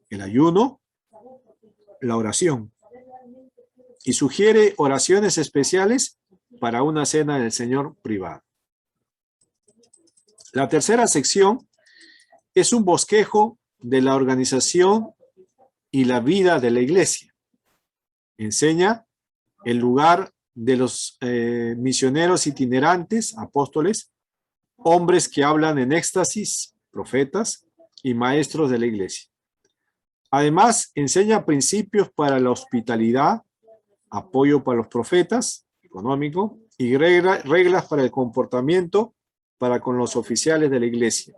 el ayuno, la oración y sugiere oraciones especiales para una cena del Señor privada. La tercera sección es un bosquejo de la organización y la vida de la iglesia. Enseña el lugar de los misioneros itinerantes, apóstoles, hombres que hablan en éxtasis, profetas y maestros de la iglesia. Además, enseña principios para la hospitalidad, apoyo para los profetas, económico, y reglas para el comportamiento para con los oficiales de la iglesia.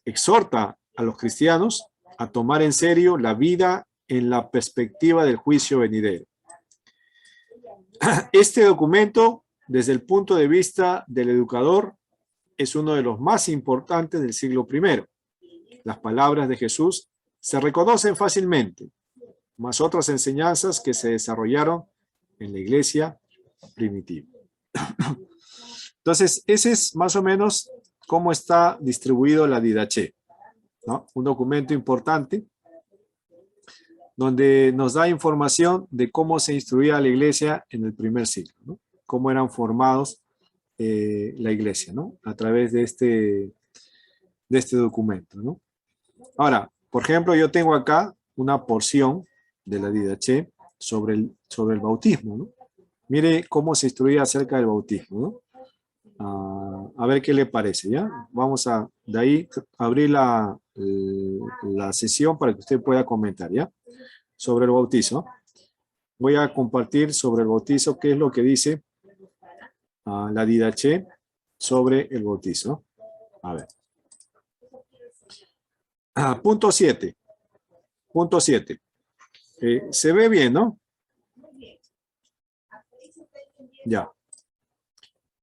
Exhorta a los cristianos a tomar en serio la vida en la perspectiva del juicio venidero. Este documento, desde el punto de vista del educador, es uno de los más importantes del siglo I. Las palabras de Jesús se reconocen fácilmente, más otras enseñanzas que se desarrollaron en la iglesia primitiva. Entonces, ese es más o menos cómo está distribuido la Didache, ¿no? Un documento importante donde nos da información de cómo se instruía la iglesia en el primer siglo, ¿no? Cómo eran formados la iglesia, ¿no? A través de este documento, ¿no? Ahora, por ejemplo, yo tengo acá una porción de la Didache sobre el bautismo, ¿no? Mire cómo se instruía acerca del bautismo, ¿no? A ver qué le parece, ¿ya? Vamos a, de ahí, abrir la sesión para que usted pueda comentar, ¿ya? Sobre el bautizo. Voy a compartir sobre el bautizo qué es lo que dice la Didache sobre el bautizo. A ver. Punto 7. Punto 7. Se ve bien, ¿no? Ya.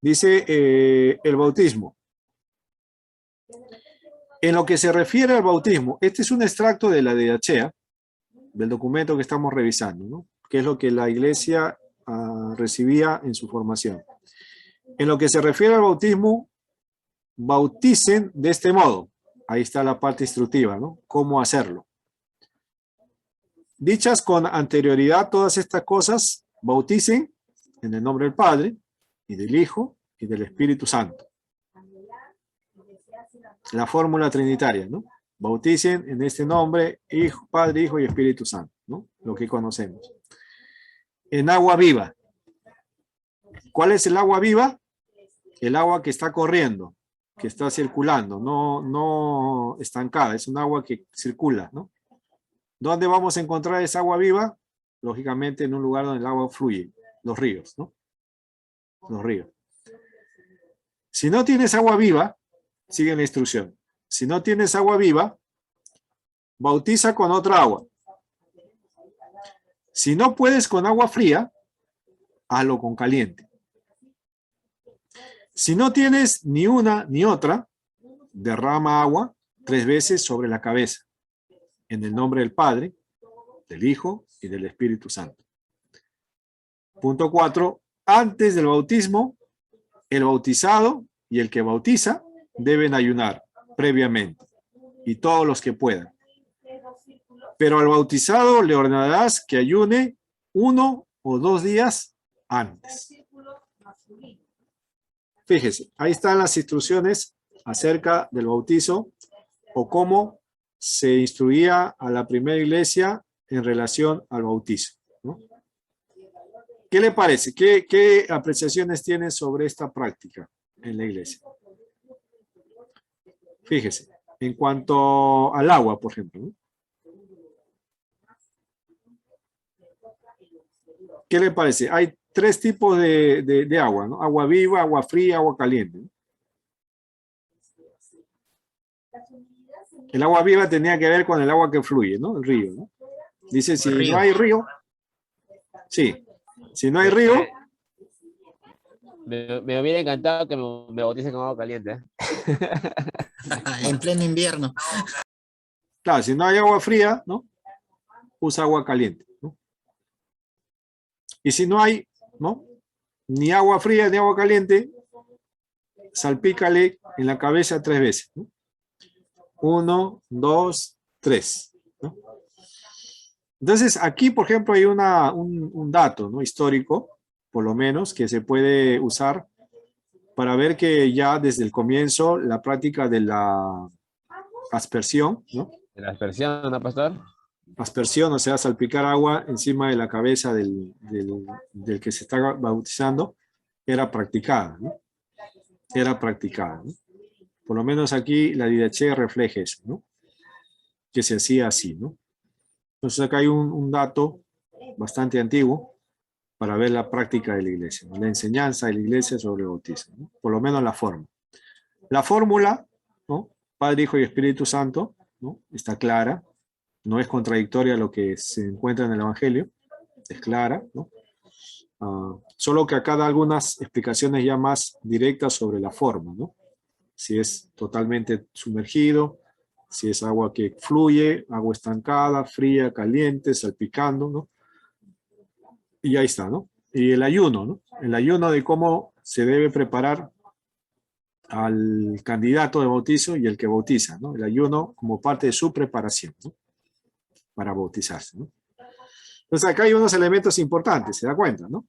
Dice el bautismo. En lo que se refiere al bautismo, este es un extracto de la Didache, del documento que estamos revisando, ¿no? Que es lo que la iglesia recibía en su formación. En lo que se refiere al bautismo, bauticen de este modo. Ahí está la parte instructiva, ¿no? Cómo hacerlo. Dichas con anterioridad todas estas cosas, bauticen en el nombre del Padre, y del Hijo, y del Espíritu Santo. La fórmula trinitaria, ¿no? Bauticen en este nombre, Hijo, Padre, Hijo y Espíritu Santo, ¿no? Lo que conocemos. En agua viva. ¿Cuál es el agua viva? El agua que está corriendo, que está circulando, no estancada, es un agua que circula, ¿no? ¿Dónde vamos a encontrar esa agua viva? Lógicamente en un lugar donde el agua fluye, los ríos, ¿no? Los ríos. Si no tienes agua viva, sigue la instrucción. Si no tienes agua viva, bautiza con otra agua. Si no puedes con agua fría, hazlo con caliente. Si no tienes ni una ni otra, derrama agua 3 veces sobre la cabeza, en el nombre del Padre, del Hijo y del Espíritu Santo. Punto 4. Antes del bautismo, el bautizado y el que bautiza deben ayunar previamente, y todos los que puedan. Pero al bautizado le ordenarás que ayune 1 o 2 días antes. Fíjese, ahí están las instrucciones acerca del bautizo o cómo se instruía a la primera iglesia en relación al bautizo, ¿no? ¿Qué le parece? ¿Qué apreciaciones tiene sobre esta práctica en la iglesia? Fíjese, en cuanto al agua, por ejemplo, ¿no? ¿Qué le parece? Hay 3 tipos de agua, ¿no? Agua viva, agua fría, agua caliente, ¿no? El agua viva tenía que ver con el agua que fluye, ¿no? El río, ¿no? Dice, si no hay río, sí, si no hay río. Me hubiera encantado que me bauticen con agua caliente, ¿eh? En pleno invierno. Claro, si no hay agua fría, ¿no? Usa agua caliente, ¿no? Y si no hay, ¿no? Ni agua fría ni agua caliente, salpícale en la cabeza 3 veces, ¿no? 1, 2, 3, ¿no? Entonces, aquí, por ejemplo, hay un dato, ¿no? Histórico, por lo menos, que se puede usar para ver que ya desde el comienzo la práctica de la aspersión, ¿no? ¿De la aspersión, no, pastor? Aspersión, o sea, salpicar agua encima de la cabeza del que se está bautizando, era practicada, ¿no? Era practicada, ¿no? Por lo menos aquí la Didache refleja eso, ¿no? Que se hacía así, ¿no? Entonces acá hay un dato bastante antiguo para ver la práctica de la iglesia, ¿no? La enseñanza de la iglesia sobre el bautismo, ¿no? Por lo menos la forma. La fórmula, ¿no? Padre, Hijo y Espíritu Santo, ¿no? Está clara, no es contradictoria a lo que se encuentra en el Evangelio, es clara, ¿no? Solo que acá da algunas explicaciones ya más directas sobre la forma, ¿no? Si es totalmente sumergido, si es agua que fluye, agua estancada, fría, caliente, salpicando, ¿no? Y ahí está, ¿no? Y el ayuno, ¿no? El ayuno de cómo se debe preparar al candidato de bautizo y el que bautiza, ¿no? El ayuno como parte de su preparación, ¿no? Para bautizarse, ¿no? Entonces acá hay unos elementos importantes, se da cuenta, ¿no?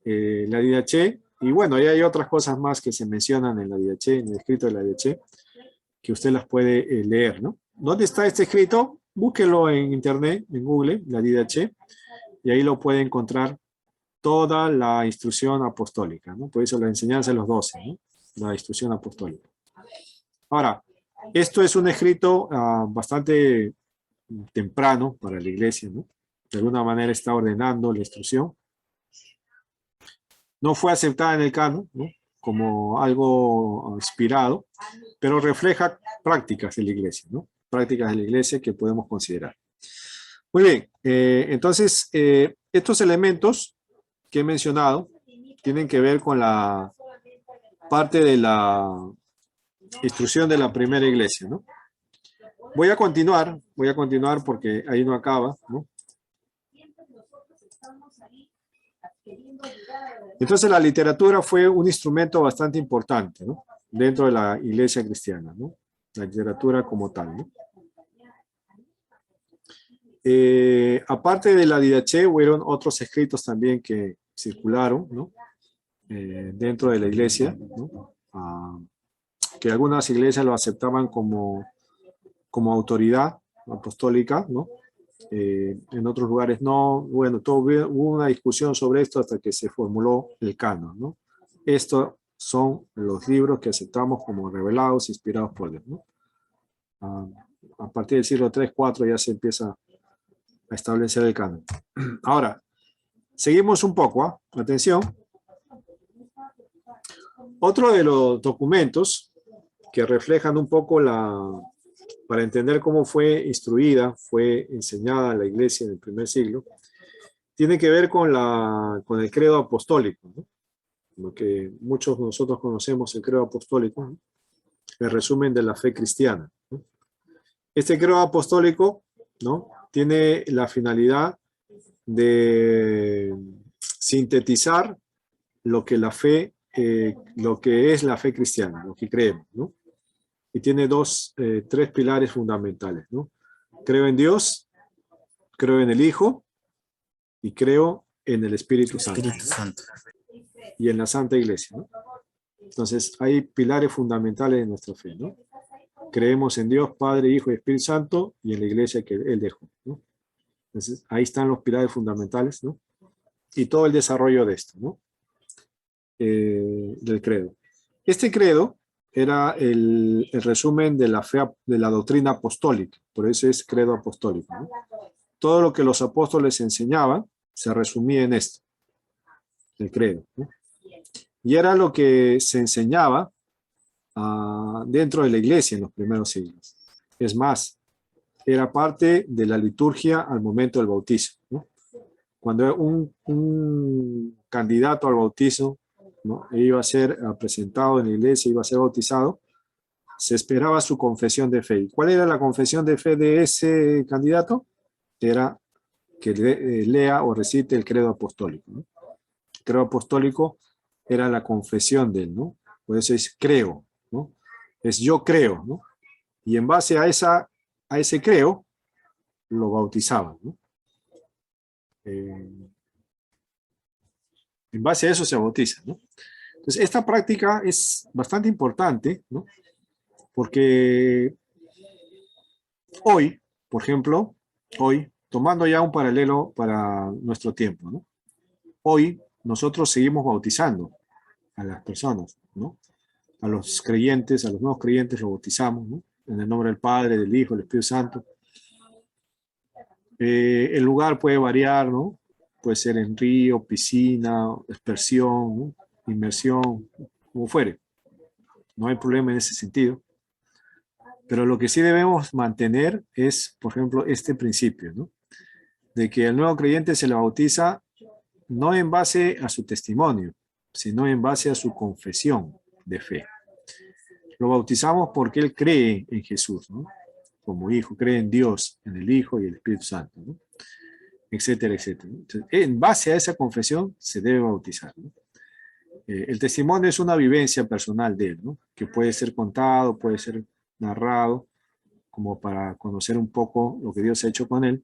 La Didache, y bueno, ahí hay otras cosas más que se mencionan en la Didache, en el escrito de la Didache, que usted las puede leer, ¿no? ¿Dónde está este escrito? Búsquelo en internet, en Google, la Didache, y ahí lo puede encontrar toda la instrucción apostólica, ¿no? Por eso la enseñanza de los 12, ¿no? La instrucción apostólica. Ahora, esto es un escrito bastante temprano para la iglesia, ¿no? De alguna manera está ordenando la instrucción. No fue aceptada en el canon, ¿no? Como algo inspirado, pero refleja prácticas de la iglesia, ¿no? Prácticas de la iglesia que podemos considerar. Muy bien, entonces estos elementos que he mencionado tienen que ver con la parte de la instrucción de la primera iglesia, ¿no? Voy a continuar porque ahí no acaba, ¿no? Entonces la literatura fue un instrumento bastante importante, ¿no? Dentro de la iglesia cristiana, ¿no? La literatura como tal, ¿no? Aparte de la Didache, hubieron otros escritos también que circularon, ¿no? Dentro de la iglesia, ¿no? Que algunas iglesias lo aceptaban como autoridad apostólica, ¿no? En otros lugares no. Bueno, hubo una discusión sobre esto hasta que se formuló el canon, ¿no? Estos son los libros que aceptamos como revelados, inspirados por Dios, ¿no? A partir del siglo 3, 4 ya se empieza a establecer el canon. Ahora, seguimos un poco, ¿ah? Atención. Otro de los documentos que reflejan un poco para entender cómo fue instruida, fue enseñada la iglesia en el primer siglo, tiene que ver con el credo apostólico, ¿no? Lo que muchos de nosotros conocemos, el credo apostólico, ¿no? El resumen de la fe cristiana, ¿no? Este credo apostólico, ¿no? Tiene la finalidad de sintetizar lo que es la fe cristiana, lo que creemos, ¿no? Y tiene tres pilares fundamentales, ¿no? Creo en Dios, creo en el Hijo y creo en el Espíritu Santo. Y en la Santa Iglesia, ¿no? Entonces hay pilares fundamentales de nuestra fe, ¿no? Creemos en Dios, Padre, Hijo y Espíritu Santo y en la iglesia que Él dejó, ¿no? Entonces ahí están los pilares fundamentales, ¿no? Y todo el desarrollo de esto, ¿no? Del credo. Este credo era el resumen de la fe, de la doctrina apostólica, por eso es credo apostólico, ¿no? Todo lo que los apóstoles enseñaban se resumía en esto, el credo, ¿no? Y era lo que se enseñaba dentro de la iglesia en los primeros siglos. Es más, era parte de la liturgia al momento del bautizo, ¿no? Cuando un candidato al bautizo, ¿no? Iba a ser presentado en la iglesia, iba a ser bautizado, se esperaba su confesión de fe. ¿Y cuál era la confesión de fe de ese candidato? Era que lea o recite el credo apostólico, ¿no? El credo apostólico era la confesión de él, ¿no? Por eso es creo, ¿no? Es yo creo, ¿no? Y en base a ese creo, lo bautizaban, ¿no? En base a eso se bautiza, ¿no? Entonces, esta práctica es bastante importante, ¿no? Porque Hoy, por ejemplo, hoy, tomando ya un paralelo para nuestro tiempo, ¿no? Hoy nosotros seguimos bautizando a las personas, ¿no? A los creyentes, a los nuevos creyentes los bautizamos, ¿no? En el nombre del Padre, del Hijo, del Espíritu Santo. El lugar puede variar, ¿no? Puede ser en río, piscina, aspersión, ¿no? Inmersión, como fuere. No hay problema en ese sentido. Pero lo que sí debemos mantener es, por ejemplo, este principio, ¿no? De que el nuevo creyente se le bautiza no en base a su testimonio, sino en base a su confesión de fe. Lo bautizamos porque él cree en Jesús, ¿no? Como hijo, cree en Dios, en el Hijo y el Espíritu Santo, ¿no? Etcétera, etcétera. Entonces, en base a esa confesión se debe bautizar, ¿no? El testimonio es una vivencia personal de él, ¿no? Que puede ser contado, puede ser narrado, como para conocer un poco lo que Dios ha hecho con él,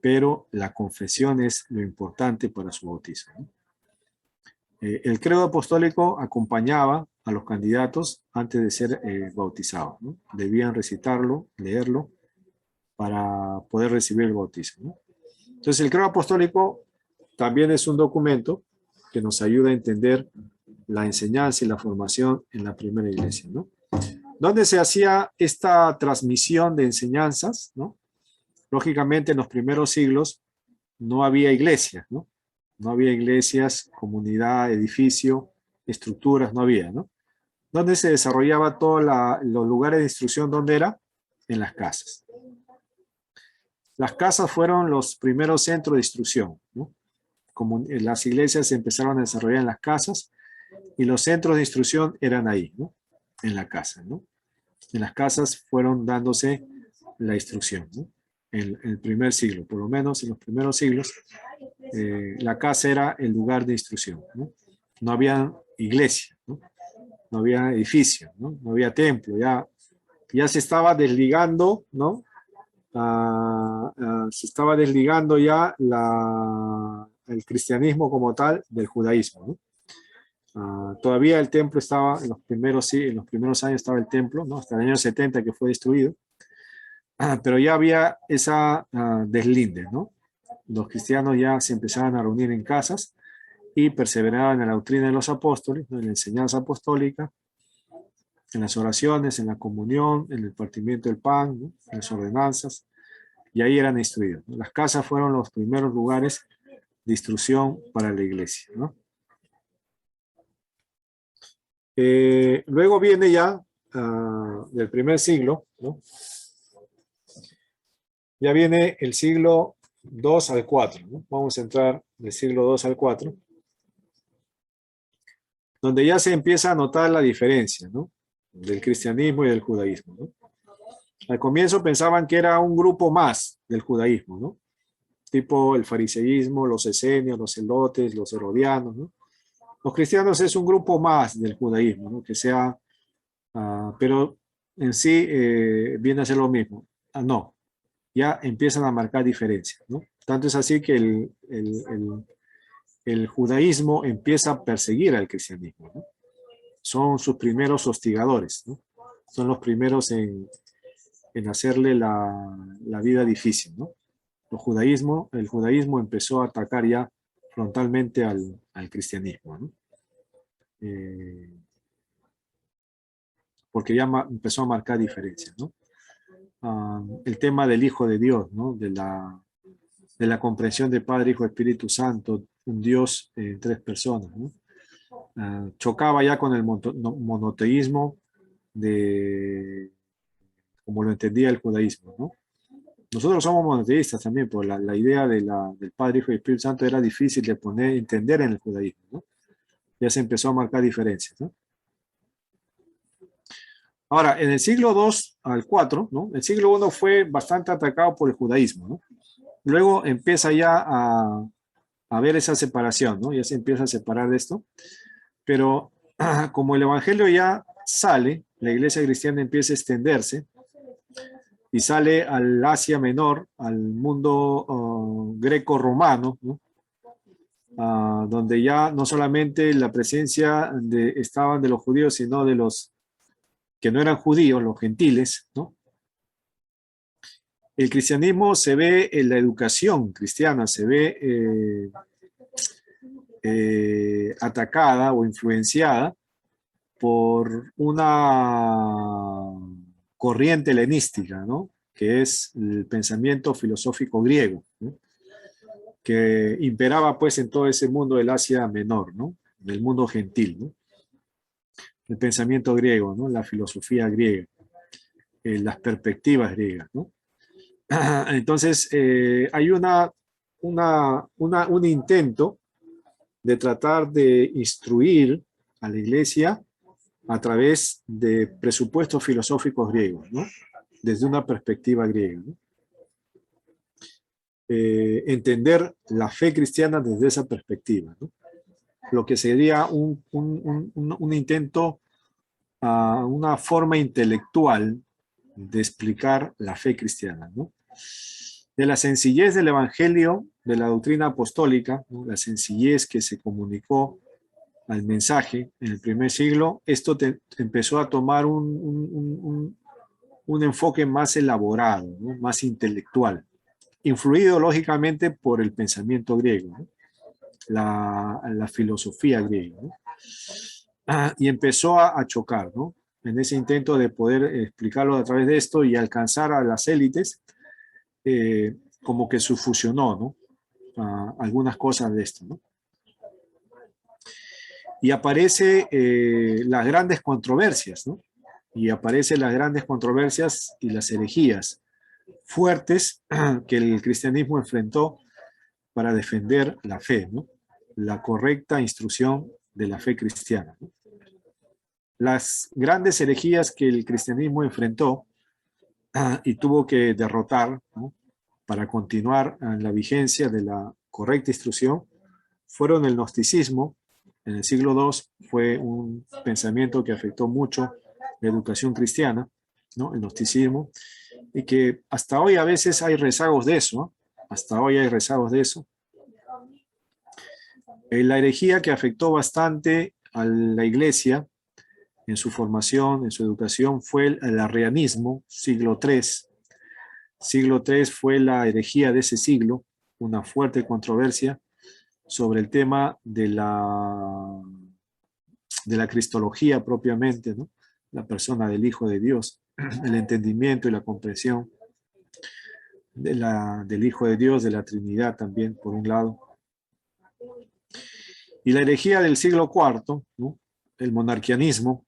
pero la confesión es lo importante para su bautizo, ¿no? El credo apostólico acompañaba a los candidatos antes de ser bautizados, ¿no? Debían recitarlo, leerlo, para poder recibir el bautismo, ¿no? Entonces el credo apostólico también es un documento que nos ayuda a entender la enseñanza y la formación en la primera iglesia, ¿no? ¿Dónde se hacía esta transmisión de enseñanzas, ¿no? Lógicamente en los primeros siglos no había iglesias, ¿no? No había iglesias, comunidad, edificio, estructuras, no había, ¿no? ¿Dónde se desarrollaba todos los lugares de instrucción? ¿Dónde era? En las casas. Las casas fueron los primeros centros de instrucción, ¿no? Como las iglesias se empezaron a desarrollar en las casas y los centros de instrucción eran ahí, ¿no? En la casa, ¿no? En las casas fueron dándose la instrucción, ¿no? En el primer siglo, por lo menos en los primeros siglos, la casa era el lugar de instrucción, ¿no? No había iglesia, ¿no? No había edificio, ¿no? No había templo, ya se estaba desligando, ¿no? Se estaba desligando ya el cristianismo como tal del judaísmo, ¿no? Todavía el templo estaba, en los primeros años estaba el templo, ¿no? Hasta el año 70 que fue destruido, pero ya había esa deslinde, ¿no? Los cristianos ya se empezaban a reunir en casas y perseveraban en la doctrina de los apóstoles, ¿no? En la enseñanza apostólica, en las oraciones, en la comunión, en el partimiento del pan, ¿no? En las ordenanzas, y ahí eran instruidos, ¿no? Las casas fueron los primeros lugares de instrucción para la iglesia, ¿no? Luego viene ya del primer siglo, ¿no? Ya viene el siglo 2 al 4, ¿no? Vamos a entrar del siglo 2 al 4, donde ya se empieza a notar la diferencia, ¿no? Del cristianismo y del judaísmo, ¿no? Al comienzo pensaban que era un grupo más del judaísmo, ¿no? Tipo el fariseísmo, los esenios, los celotes, los herodianos, ¿no? Los cristianos es un grupo más del judaísmo, ¿no? Que sea, pero en sí viene a ser lo mismo. No, ya empiezan a marcar diferencias, ¿no? Tanto es así que el judaísmo empieza a perseguir al cristianismo, ¿no? Son sus primeros hostigadores, ¿no? Son los primeros en hacerle la vida difícil, ¿no? El judaísmo empezó a atacar ya frontalmente al cristianismo, ¿no? Porque ya empezó a marcar diferencias, ¿no? El tema del Hijo de Dios, ¿no? De la comprensión de Padre, Hijo, Espíritu Santo, un Dios en tres personas, ¿no? Chocaba ya con el monoteísmo como lo entendía el judaísmo, ¿no? Nosotros somos monoteístas también, pero la idea del Padre, Hijo y Espíritu Santo era difícil de entender en el judaísmo, ¿no? Ya se empezó a marcar diferencias, ¿no? Ahora, en el siglo II al IV, ¿no? El siglo I fue bastante atacado por el judaísmo, ¿no? Luego empieza ya a ver esa separación, ¿no? Ya se empieza a separar de esto, pero como el evangelio ya sale, la iglesia cristiana empieza a extenderse y sale al Asia Menor, al mundo greco-romano, ¿no? Donde ya no solamente la presencia estaban de los judíos, sino de los que no eran judíos, los gentiles, ¿no? El cristianismo se ve en la educación cristiana, se ve atacada o influenciada por una corriente helenística, ¿no? Que es el pensamiento filosófico griego, ¿no? Que imperaba pues en todo ese mundo del Asia Menor, ¿no? Del mundo gentil, ¿no? El pensamiento griego, ¿no? La filosofía griega, las perspectivas griegas, ¿no? Entonces, hay un intento de tratar de instruir a la iglesia a través de presupuestos filosóficos griegos, ¿no? Desde una perspectiva griega, ¿no? Entender la fe cristiana desde esa perspectiva, ¿no? Lo que sería un intento, una forma intelectual de explicar la fe cristiana, ¿no? De la sencillez del evangelio, de la doctrina apostólica, ¿no? La sencillez que se comunicó al mensaje en el primer siglo, esto empezó a tomar un enfoque más elaborado, ¿no? Más intelectual, influido lógicamente por el pensamiento griego, ¿no? La filosofía griega, ¿no? Y empezó a chocar, ¿no? En ese intento de poder explicarlo a través de esto y alcanzar a las élites, como que fusionó, ¿no? Algunas cosas de esto, ¿no? Y aparece las grandes controversias, ¿no? Y aparecen las grandes controversias y las herejías fuertes que el cristianismo enfrentó para defender la fe, ¿no? La correcta instrucción de la fe cristiana, ¿no? Las grandes herejías que el cristianismo enfrentó y tuvo que derrotar, ¿no? Para continuar en la vigencia de la correcta instrucción fueron el gnosticismo. En el siglo II fue un pensamiento que afectó mucho la educación cristiana, ¿no? El gnosticismo, y que hasta hoy a veces hay rezagos de eso, ¿no? Hasta hoy hay rezagos de eso. La herejía que afectó bastante a la iglesia en su formación, en su educación, fue el arrianismo, siglo III. Siglo III fue la herejía de ese siglo, una fuerte controversia sobre el tema de la cristología propiamente, ¿no? La persona del Hijo de Dios, el entendimiento y la comprensión del Hijo de Dios, de la Trinidad también, por un lado. Y la herejía del siglo IV, ¿no? El monarquianismo,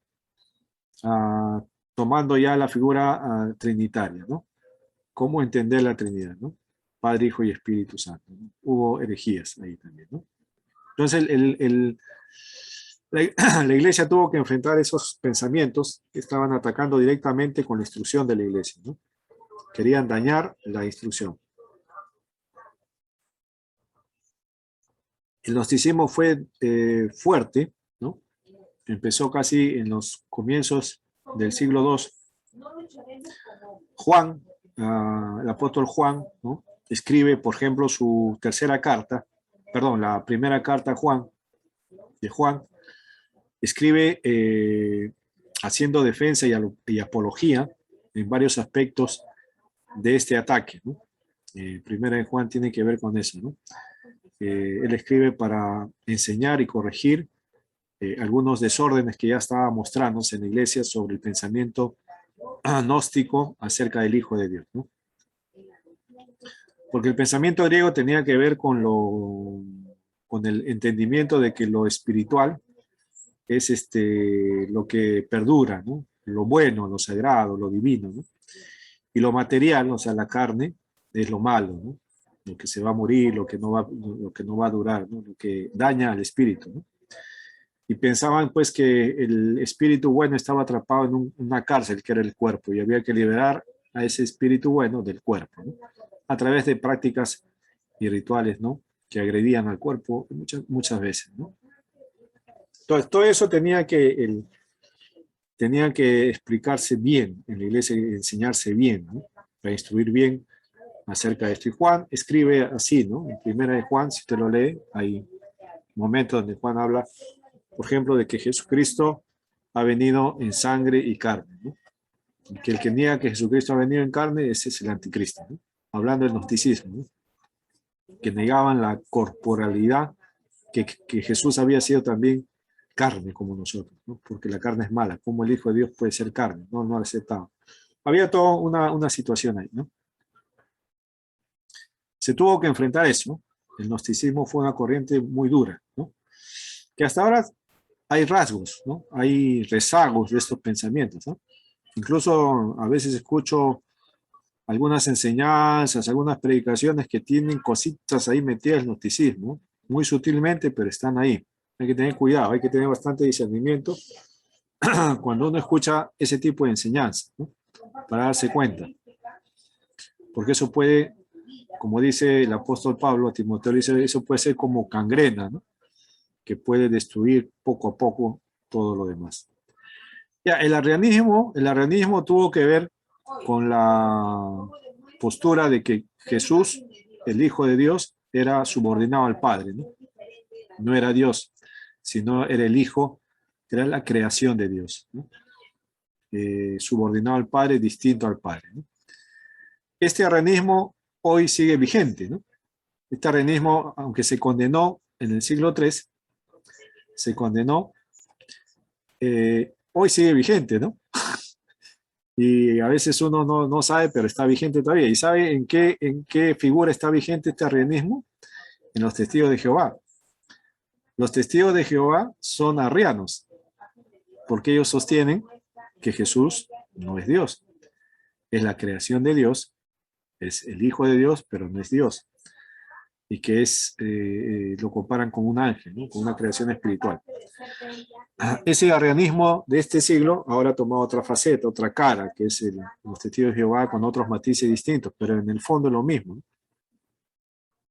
tomando ya la figura trinitaria, ¿no? ¿Cómo entender la Trinidad, ¿no? Padre, Hijo y Espíritu Santo, ¿no? Hubo herejías ahí también, ¿no? Entonces, la iglesia tuvo que enfrentar esos pensamientos que estaban atacando directamente con la instrucción de la iglesia, ¿no? Querían dañar la instrucción. El gnosticismo fue fuerte, ¿no? Empezó casi en los comienzos del siglo II. Juan, el apóstol Juan, ¿no? Escribe, por ejemplo, su tercera carta, perdón, la primera carta de Juan, escribe haciendo defensa y apología en varios aspectos de este ataque, ¿no? Primera de Juan tiene que ver con eso, ¿no? Él escribe para enseñar y corregir algunos desórdenes que ya estaba mostrándose en la iglesia sobre el pensamiento gnóstico acerca del Hijo de Dios, ¿no? Porque el pensamiento griego tenía que ver con el entendimiento de que lo espiritual es lo que perdura, ¿no? Lo bueno, lo sagrado, lo divino, ¿no? Y lo material, o sea, la carne, es lo malo, ¿no? Lo que se va a morir, lo que no va a durar, ¿no? Lo que daña al espíritu, ¿no? Y pensaban pues que el espíritu bueno estaba atrapado en una cárcel que era el cuerpo y había que liberar a ese espíritu bueno del cuerpo, ¿no? A través de prácticas y rituales, ¿no? Que agredían al cuerpo muchas veces, ¿no? Entonces, todo eso tenía que explicarse bien en la iglesia, enseñarse bien, ¿no? Para instruir bien acerca de esto. Y Juan escribe así, ¿no? En primera de Juan, si usted lo lee, hay momentos donde Juan habla, por ejemplo, de que Jesucristo ha venido en sangre y carne, ¿no? Que el que niega que Jesucristo ha venido en carne, ese es el anticristo, ¿no? Hablando del gnosticismo, ¿no? Que negaban la corporalidad, que Jesús había sido también carne como nosotros, ¿no? Porque la carne es mala, como el Hijo de Dios puede ser carne, no lo aceptaba. Había toda una situación ahí, ¿no? Se tuvo que enfrentar eso. El gnosticismo fue una corriente muy dura, ¿no? Que hasta ahora hay rasgos, ¿no? Hay rezagos de estos pensamientos, ¿no? Incluso a veces escucho algunas enseñanzas, algunas predicaciones que tienen cositas ahí metidas en el gnosticismo, muy sutilmente, pero están ahí. Hay que tener cuidado, hay que tener bastante discernimiento cuando uno escucha ese tipo de enseñanza, ¿no? Para darse cuenta. Porque eso puede, como dice el apóstol Pablo a Timoteo, dice, eso puede ser como gangrena, ¿no? Que puede destruir poco a poco todo lo demás. Ya, el arrianismo tuvo que ver con la postura de que Jesús, el Hijo de Dios, era subordinado al Padre, ¿no? No era Dios, sino era el Hijo, era la creación de Dios, ¿no? Subordinado al Padre, distinto al Padre, ¿no? Este arrianismo hoy sigue vigente, ¿no? Este arrianismo, aunque se condenó en el siglo III, se condenó, hoy sigue vigente, ¿no? Y a veces uno no sabe, pero está vigente todavía. ¿Y sabe en qué figura está vigente este arrianismo? En los testigos de Jehová. Los testigos de Jehová son arrianos, porque ellos sostienen que Jesús no es Dios. Es la creación de Dios, es el Hijo de Dios, pero no es Dios. Y que lo comparan con un ángel, ¿no? Con una creación espiritual. Ese arrianismo de este siglo ahora ha tomado otra faceta, otra cara, que es los testigos de Jehová con otros matices distintos, pero en el fondo es lo mismo, ¿no?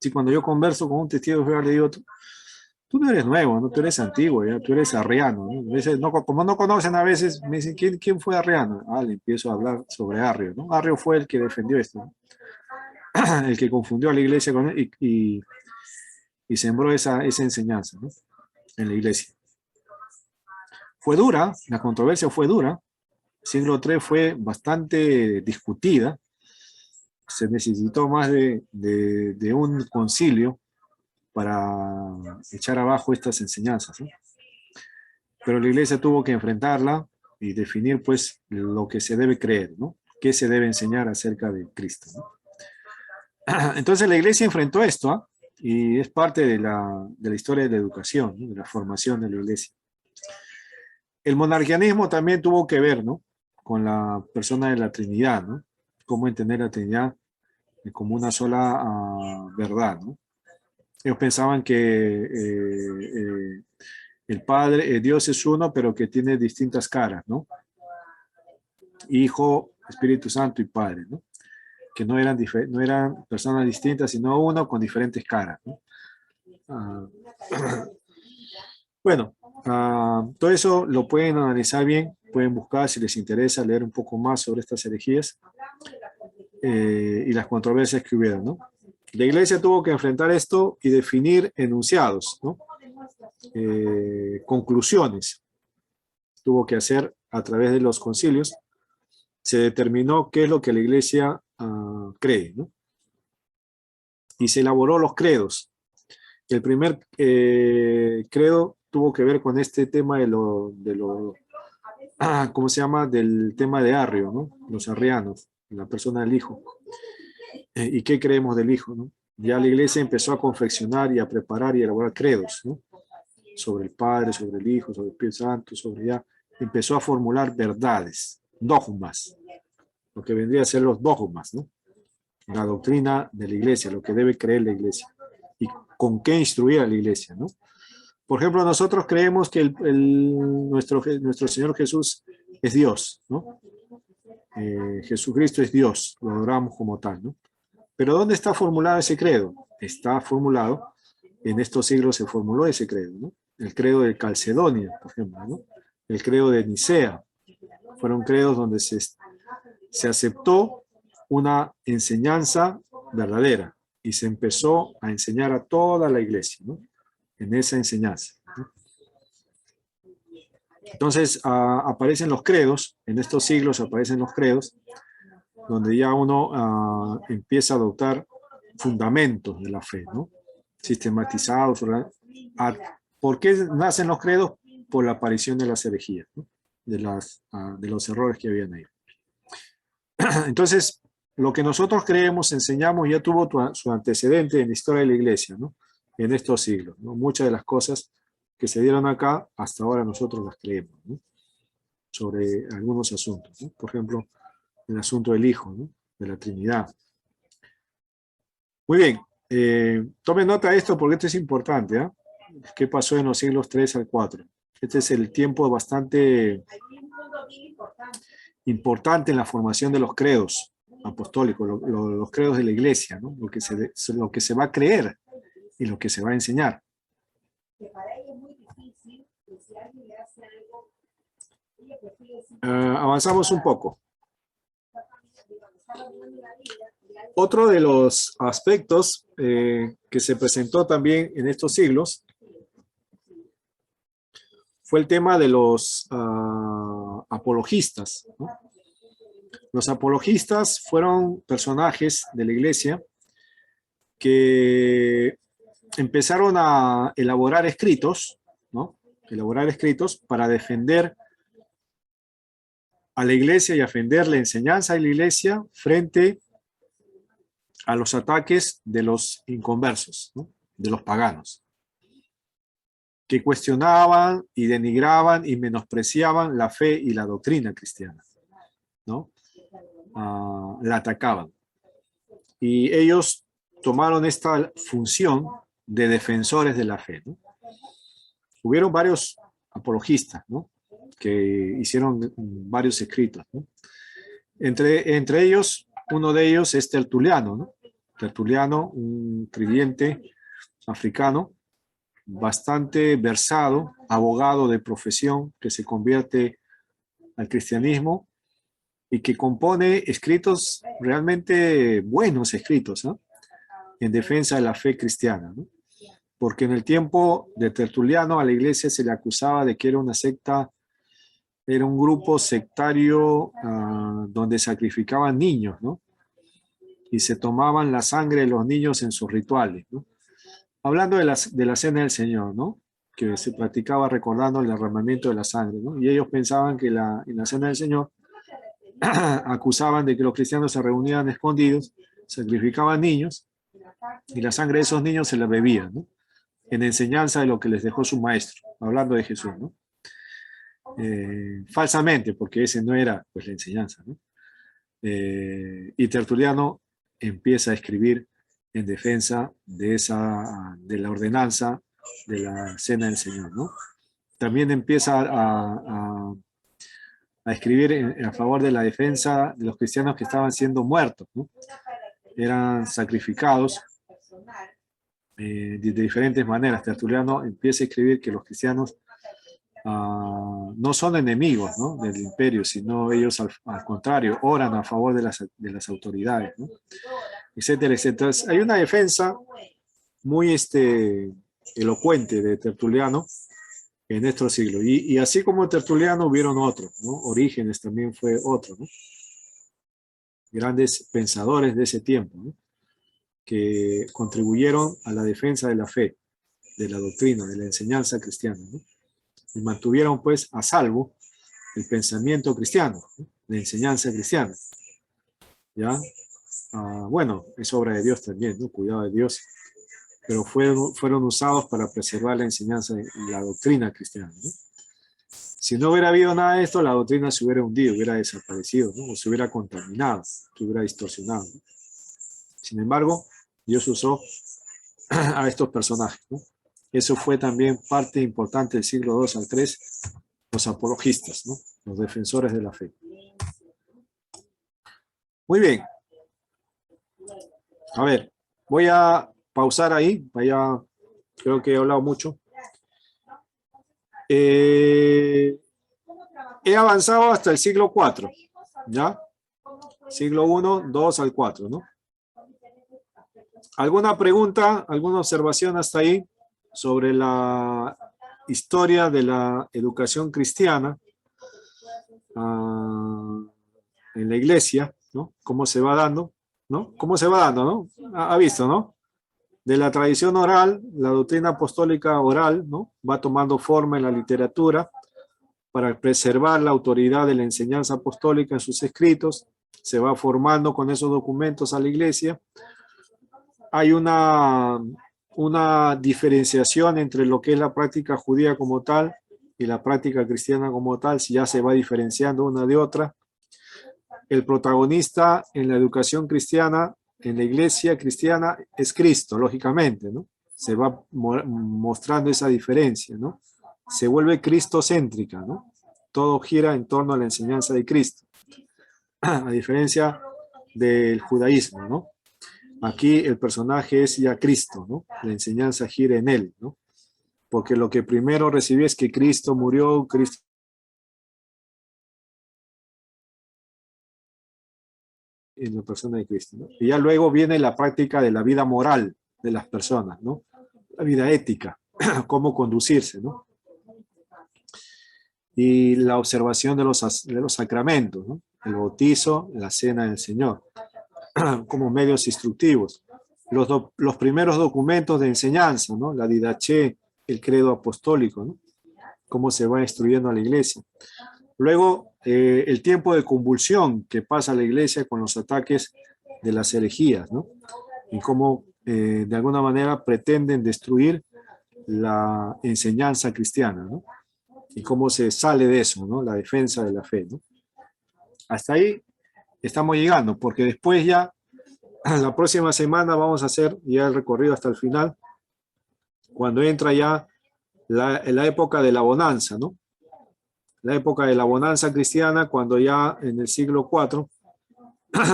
Si cuando yo converso con un testigo de Jehová le digo, tú no eres nuevo, ¿no? Tú eres antiguo, ¿ya? Tú eres arriano, ¿no? A veces, como no conocen a veces, me dicen, ¿quién fue arriano? Le empiezo a hablar sobre Arrio, ¿no? Arrio fue el que defendió esto, ¿no? El que confundió a la iglesia con él y sembró esa enseñanza, ¿no? En la iglesia. Fue dura, la controversia fue dura, el siglo III fue bastante discutida, se necesitó más de un concilio para echar abajo estas enseñanzas, ¿no? Pero la iglesia tuvo que enfrentarla y definir pues lo que se debe creer, ¿no? ¿Qué se debe enseñar acerca de Cristo, ¿no? Entonces la iglesia enfrentó esto, ¿eh? Y es parte de la historia de la educación, ¿no? De la formación de la iglesia. El monarquianismo también tuvo que ver, ¿no? Con la persona de la Trinidad, ¿no? Cómo entender la Trinidad como una sola verdad, ¿no? Ellos pensaban que el Padre, Dios es uno, pero que tiene distintas caras, ¿no? Hijo, Espíritu Santo y Padre, ¿no? Que no eran personas distintas, sino uno con diferentes caras, ¿no? Bueno, todo eso lo pueden analizar bien, pueden buscar si les interesa leer un poco más sobre estas herejías y las controversias que hubieron, ¿no? La iglesia tuvo que enfrentar esto y definir enunciados, ¿no? Conclusiones. Tuvo que hacer a través de los concilios. Se determinó qué es lo que la iglesia cree, ¿no? Y se elaboró los credos. El primer credo tuvo que ver con este tema ¿cómo se llama? Del tema de Arrio, ¿no? Los arrianos, la persona del Hijo. ¿Y qué creemos del Hijo, no? Ya la iglesia empezó a confeccionar y a preparar y a elaborar credos, ¿no? Sobre el Padre, sobre el Hijo, sobre el Espíritu Santo, empezó a formular verdades, dogmas, lo que vendría a ser los dogmas, ¿no? La doctrina de la iglesia, lo que debe creer la iglesia y con qué instruir a la iglesia, ¿no? Por ejemplo, nosotros creemos que nuestro Señor Jesús es Dios, ¿no? Jesucristo es Dios, lo adoramos como tal, ¿no? Pero ¿dónde está formulado ese credo? Está formulado, en estos siglos se formuló ese credo, ¿no? El credo de Calcedonia, por ejemplo, ¿no? El credo de Nicea. Fueron credos donde se aceptó una enseñanza verdadera y se empezó a enseñar a toda la iglesia, ¿no? En esa enseñanza, ¿no? Entonces aparecen los credos, en estos siglos aparecen los credos, donde ya uno empieza a adoptar fundamentos de la fe, ¿no? Sistematizados. ¿Por qué nacen los credos? Por la aparición de las herejías, ¿no? De los errores que habían ahí. Entonces, lo que nosotros creemos, enseñamos, ya tuvo su antecedente en la historia de la iglesia, ¿no? En estos siglos, ¿no? Muchas de las cosas que se dieron acá, hasta ahora nosotros las creemos, ¿no? Sobre algunos asuntos, ¿no? Por ejemplo, el asunto del Hijo, ¿no? De la Trinidad. Muy bien, tomen nota de esto porque esto es importante, ¿eh? ¿Qué pasó en los siglos 3 al 4? Este es el tiempo bastante importante en la formación de los credos apostólicos, los credos de la iglesia, ¿no? Lo que se va a creer y lo que se va a enseñar. Avanzamos un poco. Otro de los aspectos que se presentó también en estos siglos fue el tema de los apologistas, ¿no? Los apologistas fueron personajes de la iglesia que empezaron a elaborar escritos, ¿no? Elaborar escritos para defender a la iglesia y defender la enseñanza de la iglesia frente a los ataques de los inconversos, ¿no? De los paganos, que cuestionaban y denigraban y menospreciaban la fe y la doctrina cristiana, ¿no? La atacaban. Y ellos tomaron esta función de defensores de la fe, ¿no? Hubieron varios apologistas, ¿no? Que hicieron varios escritos, ¿no? Entre ellos, uno de ellos es Tertuliano, ¿no? Tertuliano, un creyente africano, bastante versado, abogado de profesión, que se convierte al cristianismo y que compone escritos realmente buenos escritos, ¿no? En defensa de la fe cristiana, ¿no? Porque en el tiempo de Tertuliano a la iglesia se le acusaba de que era una secta, era un grupo sectario donde sacrificaban niños, ¿no? Y se tomaban la sangre de los niños en sus rituales, ¿no? Hablando de la cena del Señor, ¿no? Que se practicaba recordando el derramamiento de la sangre, ¿no? Y ellos pensaban que en la cena del Señor acusaban de que los cristianos se reunían escondidos, sacrificaban niños y la sangre de esos niños se la bebían, ¿no? En enseñanza de lo que les dejó su maestro, hablando de Jesús, ¿no? Falsamente, porque ese no era pues la enseñanza, ¿no? Y Tertuliano empieza a escribir en defensa de la ordenanza de la cena del Señor, ¿no? También empieza a escribir a favor de la defensa de los cristianos que estaban siendo muertos, ¿no? Eran sacrificados de diferentes maneras. Tertuliano empieza a escribir que los cristianos no son enemigos, ¿no? Del imperio, sino ellos al contrario, oran a favor de las autoridades, ¿no? Etcétera, etcétera. Hay una defensa muy elocuente de Tertuliano en nuestro siglo. Y así como Tertuliano hubieron otros, ¿no? Orígenes también fue otro, ¿no? Grandes pensadores de ese tiempo, ¿no? Que contribuyeron a la defensa de la fe, de la doctrina, de la enseñanza cristiana, ¿no? Y mantuvieron pues a salvo el pensamiento cristiano, ¿no? La enseñanza cristiana. ¿Ya? Bueno, es obra de Dios también, ¿no? Cuidado de Dios, pero fueron usados para preservar la enseñanza y la doctrina cristiana, ¿no? Si no hubiera habido nada de esto, la doctrina se hubiera hundido, hubiera desaparecido, ¿no? O se hubiera contaminado, se hubiera distorsionado, ¿no? Sin embargo, Dios usó a estos personajes, ¿no? Eso fue también parte importante del siglo II al III, los apologistas, ¿no? Los defensores de la fe. Muy bien. A ver, voy a pausar ahí, creo que he hablado mucho. He avanzado hasta el siglo IV, ¿ya? Siglo I, II al IV, ¿no? ¿Alguna pregunta, alguna observación hasta ahí sobre la historia de la educación cristiana en la iglesia, ¿no? Cómo se va dando, ¿no? Cómo se va dando, ¿no? Ha visto, ¿no? De la tradición oral, la doctrina apostólica oral, ¿no? Va tomando forma en la literatura para preservar la autoridad de la enseñanza apostólica en sus escritos. Se va formando con esos documentos a la iglesia. Hay una diferenciación entre lo que es la práctica judía como tal y la práctica cristiana como tal, si ya se va diferenciando una de otra. El protagonista en la educación cristiana, en la iglesia cristiana, es Cristo, lógicamente, ¿no? Se va mostrando esa diferencia, ¿no? Se vuelve cristocéntrica, ¿no? Todo gira en torno a la enseñanza de Cristo, a diferencia del judaísmo, ¿no? Aquí el personaje es ya Cristo, ¿no? La enseñanza gira en él, ¿no? Porque lo que primero recibió es que Cristo murió, Cristo en la persona de Cristo, ¿no? Y ya luego viene la práctica de la vida moral de las personas, ¿no? La vida ética, cómo conducirse, ¿no? Y la observación de los sacramentos, ¿no? El bautizo, la cena del Señor, como medios instructivos. Los primeros documentos de enseñanza, ¿no? La didaché, el credo apostólico, ¿no? Cómo se va instruyendo a la iglesia. Luego, el tiempo de convulsión que pasa la iglesia con los ataques de las herejías, ¿no? Y cómo, de alguna manera, pretenden destruir la enseñanza cristiana, ¿no? Y cómo se sale de eso, ¿no? La defensa de la fe, ¿no? Hasta ahí estamos llegando, porque después ya, la próxima semana vamos a hacer ya el recorrido hasta el final, cuando entra ya la época de la bonanza, ¿no? La época de la bonanza cristiana, cuando ya en el siglo IV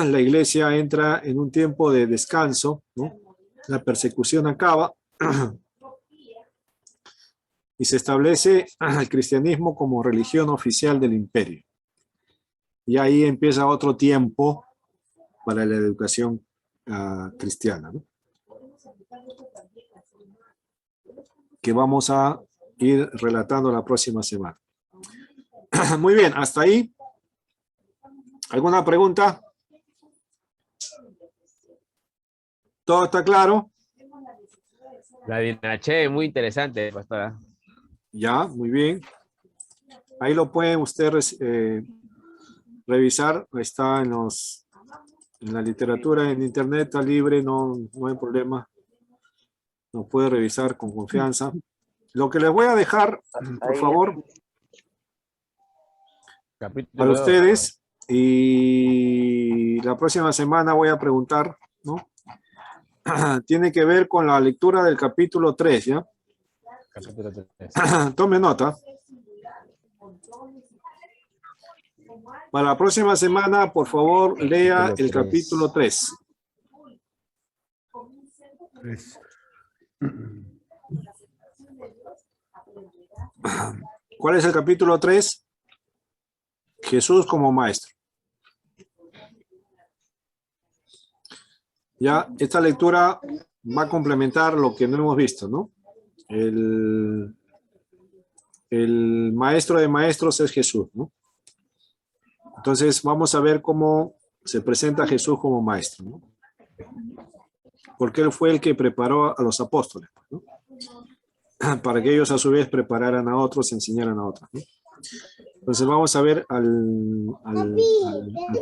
la iglesia entra en un tiempo de descanso, ¿no? La persecución acaba y se establece el cristianismo como religión oficial del imperio. Y ahí empieza otro tiempo para la educación cristiana, ¿no? Que vamos a ir relatando la próxima semana. Muy bien, hasta ahí. ¿Alguna pregunta? ¿Todo está claro? La Dinaché, muy interesante, pastora. Ya, muy bien. Ahí lo pueden ustedes revisar. Está en la literatura, en internet, está libre, no hay problema. Lo puede revisar con confianza. Lo que les voy a dejar, por favor, Capítulo para 2. ustedes, y la próxima semana voy a preguntar, ¿no? Tiene que ver con la lectura del capítulo 3, ¿ya? Capítulo 3. Tome nota. Para la próxima semana, por favor, lea el capítulo 3. ¿Cuál es el capítulo 3? Jesús como maestro. Ya, esta lectura va a complementar lo que no hemos visto, ¿no? El maestro de maestros es Jesús, ¿no? Entonces, vamos a ver cómo se presenta Jesús como maestro, ¿no? Porque él fue el que preparó a los apóstoles, ¿no? Para que ellos a su vez prepararan a otros, enseñaran a otros, ¿no? Entonces vamos a ver al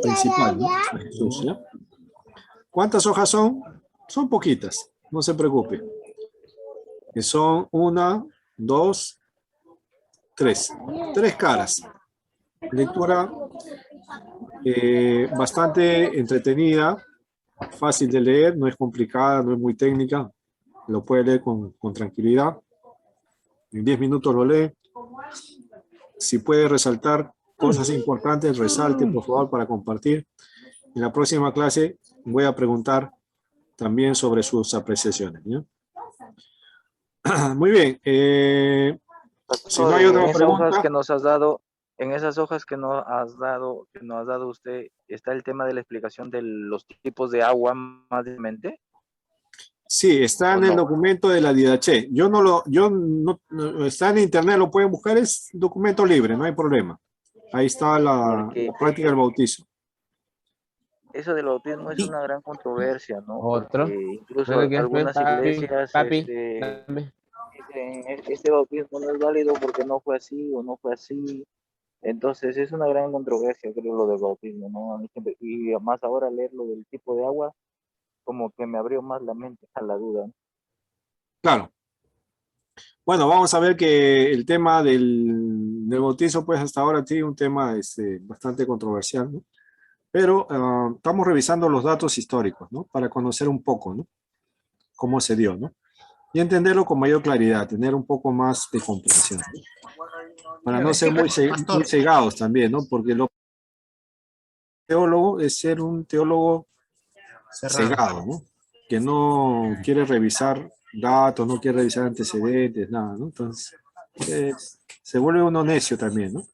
principal, ¿no? A Jesús, ¿ya? ¿Cuántas hojas son? Son poquitas, no se preocupe. Que son 1, 2, 3. 3 caras. Lectura bastante entretenida, fácil de leer, no es complicada, no es muy técnica. Lo puede leer con tranquilidad. En 10 minutos lo lee. Si puede resaltar cosas importantes, resalte, por favor, para compartir. En la próxima clase voy a preguntar también sobre sus apreciaciones, ¿ya? Muy bien. Si no hay otra pregunta. Que nos has dado, en esas hojas que nos has dado usted, ¿está el tema de la explicación de los tipos de agua más de mente? Sí, está ¿O en el no? documento de la Didache. Está en internet, lo pueden buscar, es documento libre, no hay problema. Ahí está la Porque práctica del bautizo. eso del bautismo es Sí. una gran controversia, ¿no? Otro. Porque incluso Bueno, ¿qué es, pues, algunas papi? iglesias Papi, dame. dicen, este bautismo no es válido porque no fue así o no fue así. Entonces es una gran controversia, creo, lo del bautismo, ¿no? A mí siempre, y más ahora leer lo del tipo de agua, como que me abrió más la mente a la duda, ¿no? Claro. Bueno, vamos a ver que el tema del bautizo, pues hasta ahora tiene un tema bastante controversial, ¿no? Pero estamos revisando los datos históricos, ¿no? Para conocer un poco, ¿no? Cómo se dio, ¿no? Y entenderlo con mayor claridad, tener un poco más de comprensión, ¿no? Para no Es ser que, muy pastor, cegados también, ¿no? Porque lo teólogo es ser un teólogo cerrado. cegado, ¿no? Que no quiere revisar datos, no quiere revisar antecedentes, nada, ¿no? Entonces, se vuelve uno necio también, ¿no?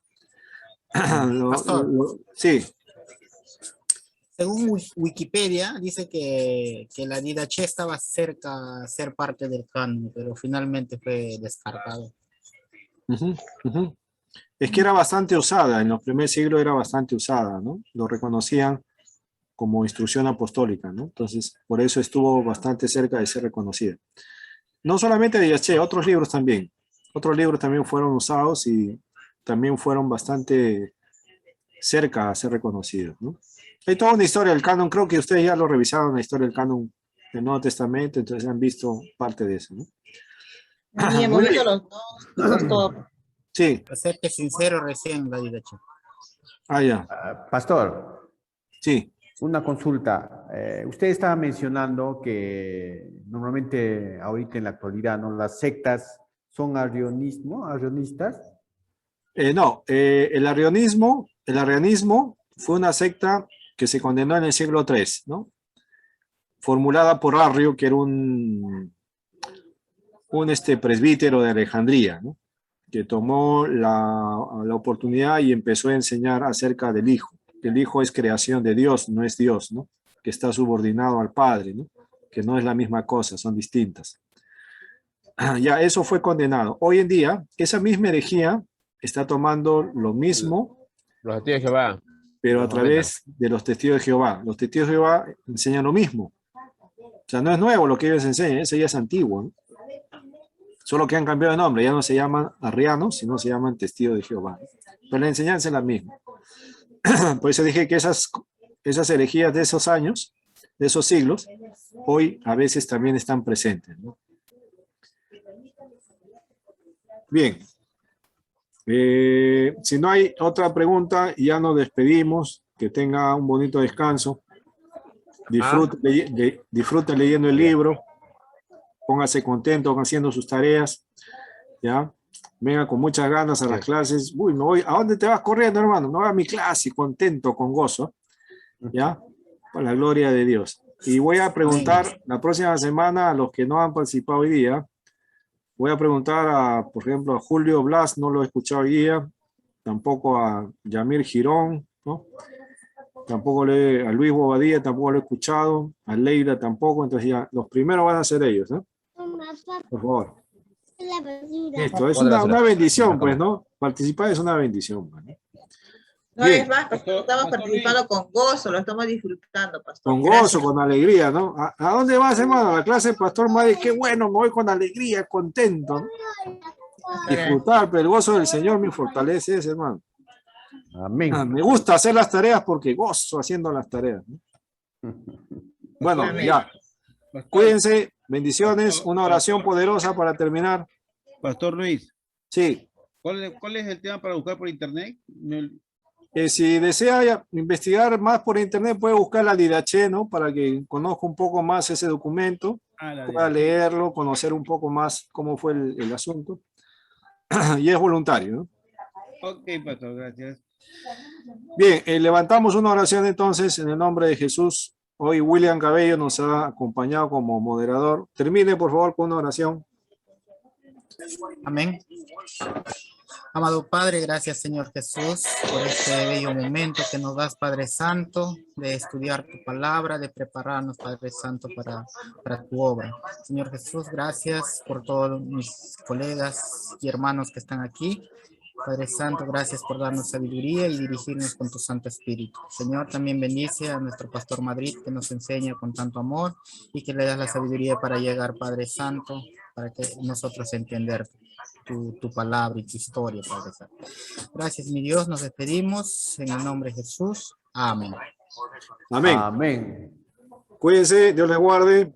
Pastor, Sí, según Wikipedia, dice que la Didache estaba cerca a ser parte del canon, pero finalmente fue descartado. ujú, ujú. Es que era bastante usada, en los primeros siglos era bastante usada, ¿no? Lo reconocían como instrucción apostólica, ¿no? Entonces, por eso estuvo bastante cerca de ser reconocida. No solamente de Yaché, otros libros también. Otros libros también fueron usados y también fueron bastante cerca a ser reconocidos, ¿no? Hay toda una historia del canon, creo que ustedes ya lo revisaron, la historia del canon del Nuevo Testamento, entonces han visto parte de eso, ¿no? Y hemos Muy visto bien, los dos, pastor. sí, Para serte sincero, recién la Didache. ya, Pastor, sí. una consulta. Usted estaba mencionando que normalmente ahorita en la actualidad, ¿no? Las sectas son arrianistas. No, el arrianismo fue una secta que se condenó en el siglo III, ¿no? Formulada por Arrio, que era un presbítero de Alejandría, ¿no? Que tomó la oportunidad y empezó a enseñar acerca del Hijo. El Hijo es creación de Dios, no es Dios, ¿no? Que está subordinado al Padre, ¿no? Que no es la misma cosa, son distintas. Ya, eso fue condenado. Hoy en día, esa misma herejía está tomando lo mismo, Los testigos de Jehová. pero a Los momentan. través de los testigos de Jehová. Los testigos de Jehová enseñan lo mismo. O sea, no es nuevo lo que ellos enseñan, eso ya es antiguo, ¿no? Solo que han cambiado de nombre, ya no se llaman arrianos, sino se llaman testigos de Jehová. Pero la enseñanza es la misma. Por eso dije que esas herejías de esos años, de esos siglos, hoy a veces también están presentes, ¿no? Bien. Si no hay otra pregunta, ya nos despedimos. Que tenga un bonito descanso. Disfrute leyendo el libro. Póngase contento haciendo sus tareas. ¿Ya? Venga con muchas ganas a las clases. Uy, me voy. ¿A dónde te vas corriendo, hermano? Me voy a mi clase, contento, con gozo. ¿Ya? Para la gloria de Dios. Y voy a preguntar la próxima semana a los que no han participado hoy día. Voy a preguntar por ejemplo, a Julio Blas, no lo he escuchado hoy día. Tampoco a Yamir Girón, ¿no? Tampoco a Luis Bobadilla, tampoco lo he escuchado. A Leila tampoco. Entonces ya, los primeros van a ser ellos, ¿no? Por favor. Esto es una bendición, pues, ¿no? Participar es una bendición, ¿no? No Bien. es más, pastor, estamos participando con gozo, lo estamos disfrutando, pastor. Con Gracias. gozo, con alegría, ¿no? ¿A dónde vas, hermano? A la clase del Pastor Madre. Qué bueno, me voy con alegría, contento, ¿no? Disfrutar, pero el gozo del Señor me fortalece, hermano. Amén. Me gusta hacer las tareas porque gozo haciendo las tareas, ¿no? Bueno, Amén. ya. Pastor, Cuídense, bendiciones, una oración poderosa para terminar. Pastor Luis, Sí, ¿cuál es el tema para buscar por internet? si desea investigar más por internet, puede buscar la Didache, ¿no? Para que conozca un poco más ese documento, pueda leerlo, conocer un poco más cómo fue el asunto. Y es voluntario, ¿no? Ok, pastor, gracias. Bien, levantamos una oración entonces en el nombre de Jesús. Hoy William Cabello nos ha acompañado como moderador. Termine, por favor, con una oración. Amén. Amado Padre, gracias Señor Jesús por este bello momento que nos das, Padre Santo, de estudiar tu palabra, de prepararnos, Padre Santo, para tu obra. Señor Jesús, gracias por todos mis colegas y hermanos que están aquí. Padre Santo, gracias por darnos sabiduría y dirigirnos con tu Santo Espíritu. Señor, también bendice a nuestro Pastor Madrid, que nos enseña con tanto amor y que le das la sabiduría para llegar, Padre Santo, para que nosotros entender tu palabra y tu historia, Padre Santo. Gracias, mi Dios, nos despedimos en el nombre de Jesús. Amén. Amén. Amén. Cuídense, Dios les guarde.